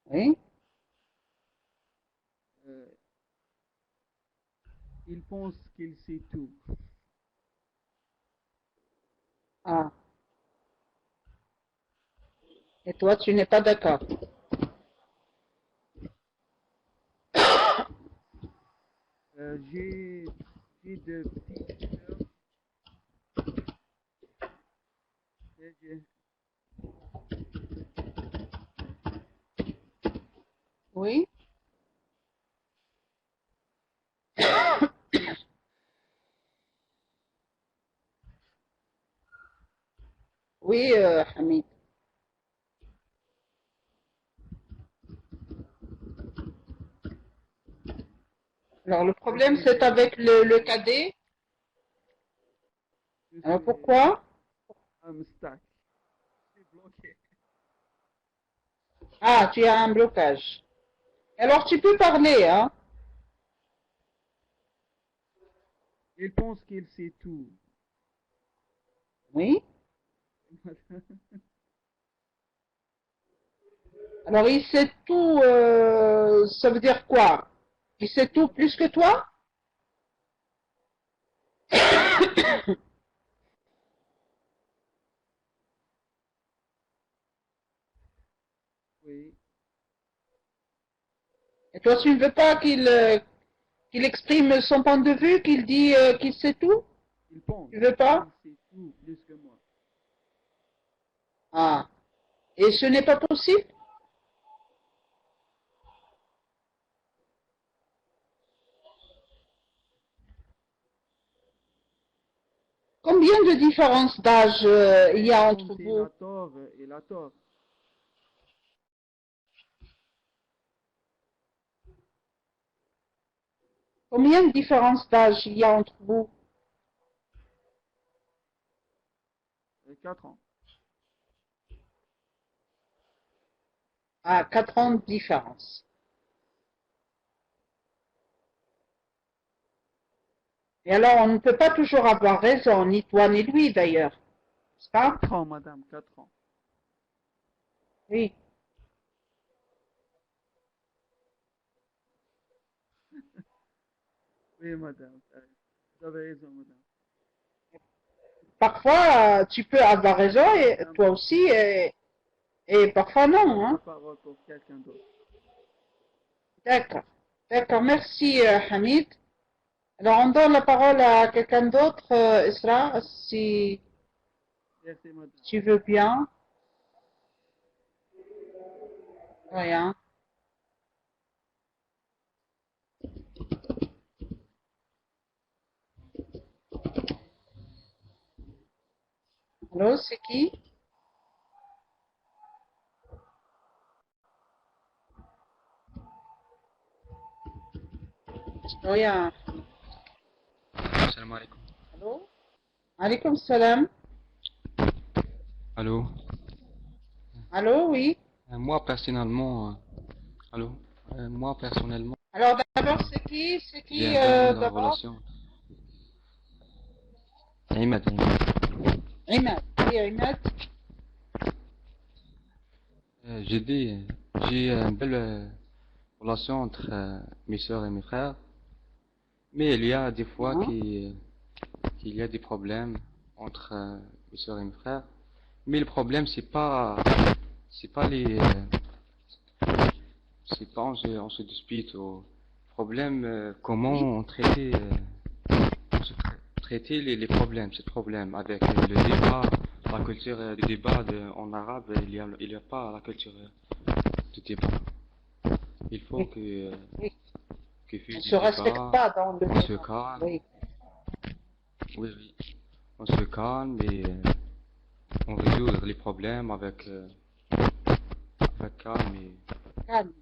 Oui. euh, il pense qu'il sait tout. Ah. Et toi, tu n'es pas d'accord? J'ai de petites sœurs. et j'ai- Oui. Oui, Hamid. Alors, le Je problème, c'est suis, avec le cadet. je Alors, suis pourquoi? I'm stuck. Je suis bloqué. Ah, tu as un blocage. Alors, tu peux parler, hein? Il pense qu'il sait tout. Oui. Alors, il sait tout, ça veut dire quoi? Il sait tout plus que toi? Oui, Et toi, tu ne veux pas qu'il exprime son point de vue, qu'il dit qu'il sait tout? il pense Tu veux pas? qu'il sait tout plus que moi. Ah. Et ce n'est pas possible? Combien de différence d'âge il y a entre Comptez vous? la tort et la tort. Combien de différence d'âge il y a entre vous? 4 ans. Ah, 4 ans de différence. Et alors, on ne peut pas toujours avoir raison, ni toi ni lui d'ailleurs. N'est-ce pas? 4 ans, madame, 4 ans. Oui. Oui, madame. Vous avez raison, madame. Parfois, tu peux avoir raison, et Madame, toi aussi, et parfois non. la Hein? parole pour quelqu'un d'autre. D'accord. D'accord. Merci, Hamid. Alors, on donne la parole à quelqu'un d'autre, Isra, si Merci, madame. tu veux bien. Rien. Allô, c'est qui? Rien. Salam alaikum. Allô? Alaykoum salam. Allô? Allô, oui. Moi personnellement, allô? Moi personnellement, Alors, d'abord, c'est qui? C'est j'ai qui, un besoin de la d'abord? relation. Imad, Imad. Imad. Oui, Imad. J'ai dit, j'ai une belle relation entre mes soeurs et mes frères, mais il y a des fois Hein? qu'il y a des problèmes entre mes soeurs et mes frères. Mais le problème, c'est pas c'est pas on se dispute. Le problème, comment Oui. on traitait, on se traiter problèmes, ces problèmes avec le débat, la culture du débat en arabe, il y a pas la culture du débat. Il faut Oui. Oui. que fait On du se respecte débat, pas dans le on se débat. calme, Oui. oui, oui, on se calme et on résout les problèmes avec calme et Calme.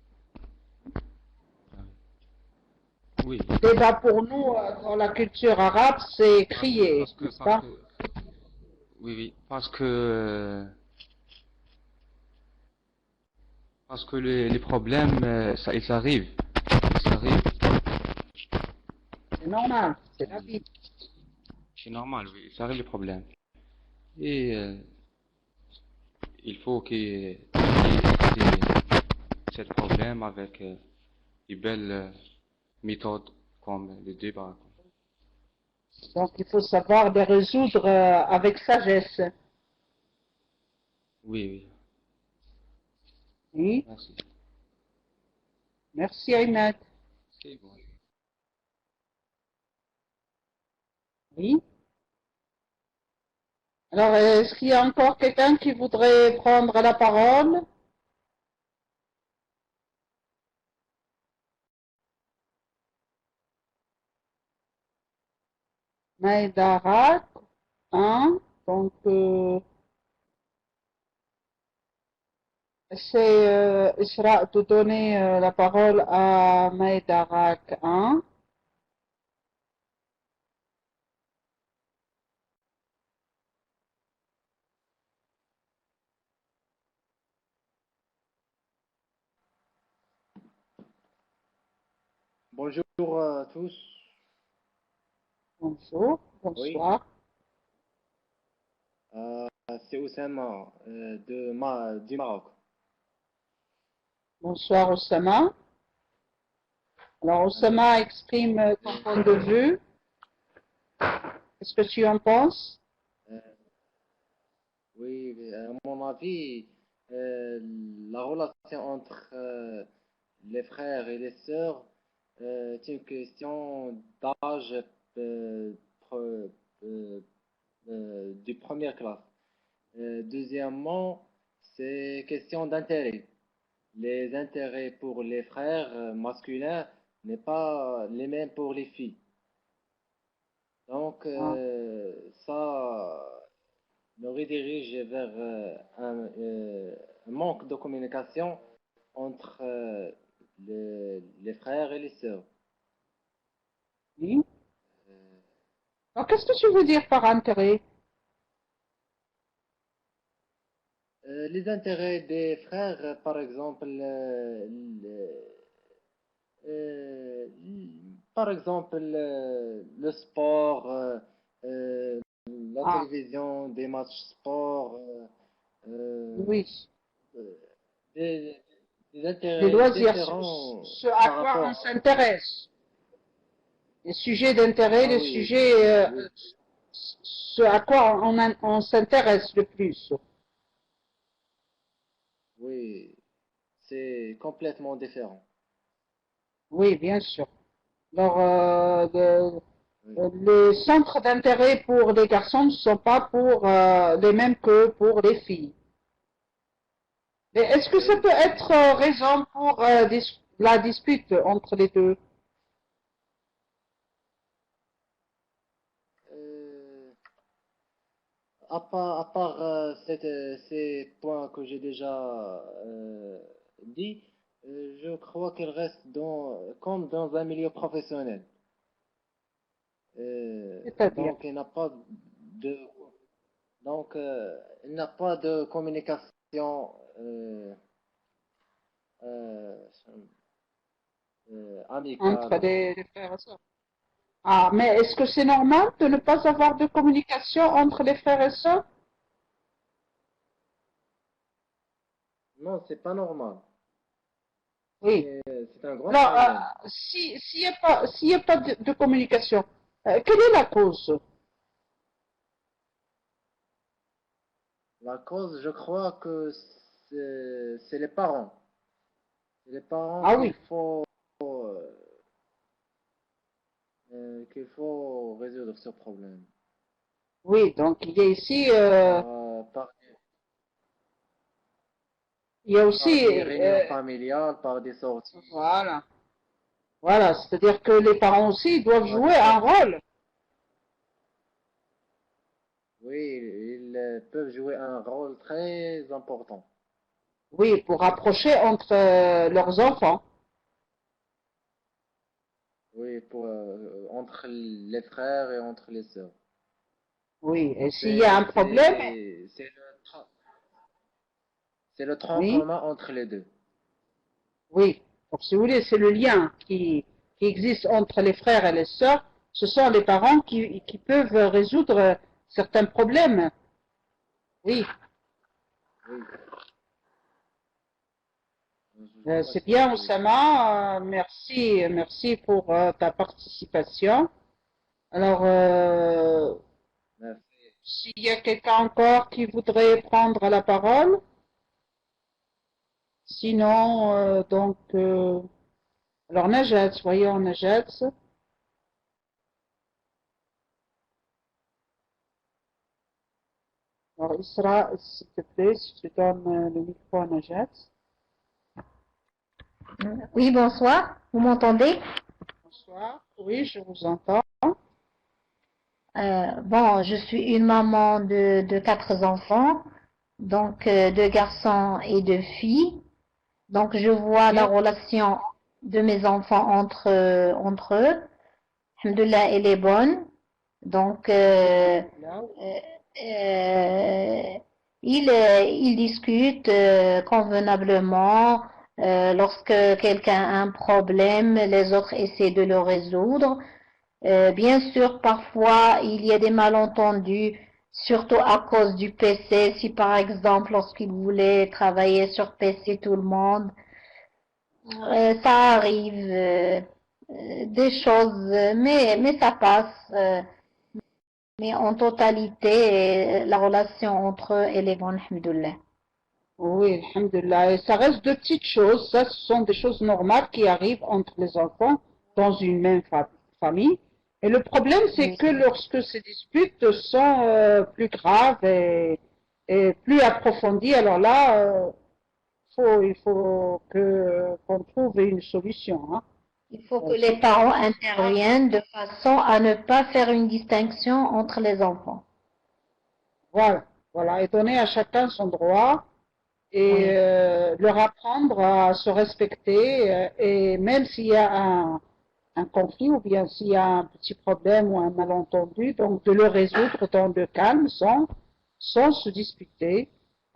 oui, Débat pour nous, dans la culture arabe, c'est crier, n'est-ce parce pas? que, oui, oui, parce que les problèmes, ils arrivent, ils arrivent, C'est normal, c'est la vie. c'est normal, oui, ça arrive les problèmes. Et il faut qu'il y ait ces problèmes avec des belles méthodes comme le débat. Donc, il faut savoir les résoudre avec sagesse. Oui, oui, Oui. merci. Merci, Imad. C'est bon. Oui. Alors, est-ce qu'il y a encore quelqu'un qui voudrait prendre la parole? Maïdarak, hein? Donc, c'est Isra de donner la parole à Maïdarak, hein? Bonjour à tous. Bonjour, Oui, bonsoir. euh, c'est Oussama du Maroc. Bonsoir, Oussama. Alors, Alors, Oussama exprime ton point de vue. Qu'est-ce que tu en penses? euh, oui, à mon avis, euh, la relation entre les frères et les sœurs est une question d'âge pre- euh, de première classe. Deuxièmement, c'est question d'intérêt. Les intérêts pour les frères masculins n'est pas les mêmes pour les filles. Donc, Ah, ça nous redirige vers un manque de communication entre les frères et les sœurs. oui. Alors, qu'est-ce que tu veux dire par intérêt? Les intérêts des frères, par exemple, par exemple, le sport, la Ah, télévision, des matchs sport, euh, oui. euh, des, des Les intérêts loisirs, différents ce à par quoi on rapport. s'intéresse. Les sujets d'intérêt, Ah les oui, sujets, oui, ce à quoi on s'intéresse le plus. oui, c'est complètement différent. Oui, bien sûr. Alors, Oui. les centres d'intérêt pour les garçons ne sont pas pour les mêmes que pour les filles. Mais est-ce que ça Oui, peut c'est être raison pour la dispute entre les deux? euh, à part ces points que j'ai déjà dit, je crois qu'il reste comme dans un milieu professionnel. Euh, C'est-à-dire, donc, il n'a pas de, donc, il n'a pas de communication euh, entre amicale. les frères et sœurs. Ah, mais est-ce que c'est normal de ne pas avoir de communication entre les frères et sœurs? Non, c'est pas normal. Oui. C'est un grand Alors, problème. s'il y a pas de communication, quelle est la cause? La cause, je crois que c'est les parents. C'est les parents Ah oui, qu'il faut résoudre ce problème. oui, donc il y a ici, Par, il y a par aussi, des réunions familiales, par des sorties, voilà, voilà, c'est-à-dire que les parents aussi doivent par des jouer un sorties. rôle, Oui, ils peuvent jouer un rôle très important. oui, pour rapprocher entre leurs enfants, Oui, entre les frères et entre les sœurs. oui, et s'il y a un problème, C'est le tronc oui, commun entre les deux. oui, donc si vous voulez, c'est le lien qui existe entre les frères et les sœurs, ce sont les parents qui peuvent résoudre certains problèmes, oui. Oui, je crois que C'est c'est bien, intelligent. Oussama. Merci, merci pour ta participation. Alors, Merci. s'il y a quelqu'un encore qui voudrait prendre la parole, sinon, alors Najat, voyons Najat. Alors, Isra, s'il te plaît, si tu donnes le micro à Najat. Oui, bonsoir. Vous m'entendez? Bonsoir. Oui, je vous entends. Bon, je suis une maman de 4 enfants, donc 2 garçons et 2 filles. Donc, je vois la Bien. relation de mes enfants entre eux. Alhamdoulilah, elle est bonne. Donc, Là, euh, ils discutent convenablement. Lorsque quelqu'un a un problème, les autres essaient de le résoudre. Bien sûr, parfois, il y a des malentendus, surtout à cause du PC. Si par exemple, lorsqu'ils voulaient travailler sur PC, tout le monde, ça arrive, des choses, mais ça passe. Mais en totalité, la relation entre eux, elle est bonne, alhamdoulilah. oui, alhamdulillah. Et ça reste de petites choses. Ça, ce sont des choses normales qui arrivent entre les enfants dans une même famille. Et le problème, c'est Oui, que lorsque ces disputes sont plus graves est plus approfondie, alors là, il faut qu'on trouve une solution. Hein. Il faut que les parents interviennent de façon à ne pas faire une distinction entre les enfants. Voilà, et donner à chacun son droit et leur apprendre à se respecter et même s'il y a un conflit ou bien s'il y a un petit problème ou un malentendu, donc de le résoudre dans le calme sans se disputer,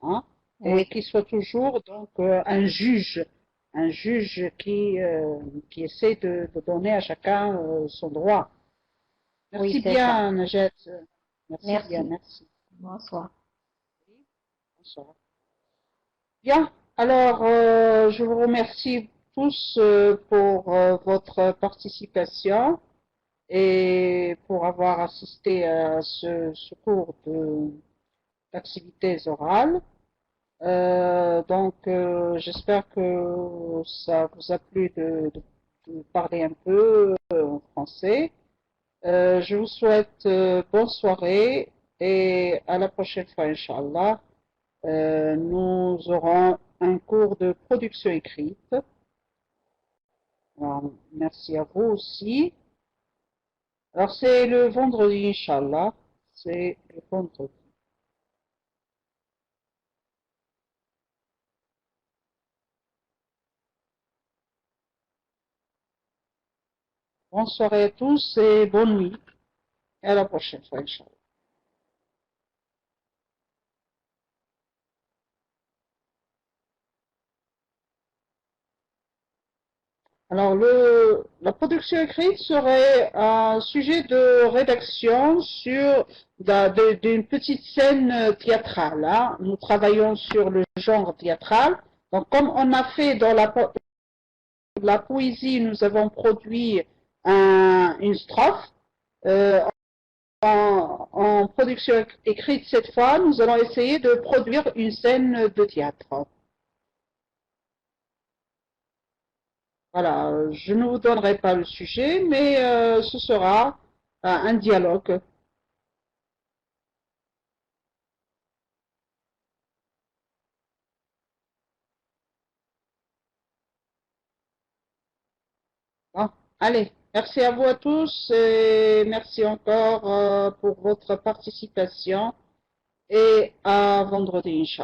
hein, et qu'il soit toujours donc un juge qui essaie de donner à chacun son droit. Merci bien, Najat. Merci bien, merci. Bonsoir. Bonsoir. Bien, alors je vous remercie tous pour votre participation et pour avoir assisté à ce cours d'activités orales. Donc j'espère que ça vous a plu de parler un peu en français. Je vous souhaite bonne soirée et à la prochaine fois, Inch'Allah. Nous aurons un cours de production écrite. Alors, merci à vous aussi. Alors, c'est le vendredi, Inch'Allah. C'est le vendredi. Bonne soirée à tous et bonne nuit. Et à la prochaine fois, Inch'Allah. Alors, la production écrite serait un sujet de rédaction sur d'une petite scène théâtrale. Hein. Nous travaillons sur le genre théâtral. Donc, comme on a fait dans la poésie, nous avons produit une strophe. En production écrite cette fois, nous allons essayer de produire une scène de théâtre. Voilà, je ne vous donnerai pas le sujet, mais ce sera un dialogue. Bon, allez, merci à vous à tous et merci encore pour votre participation et à vendredi, Inch'Allah.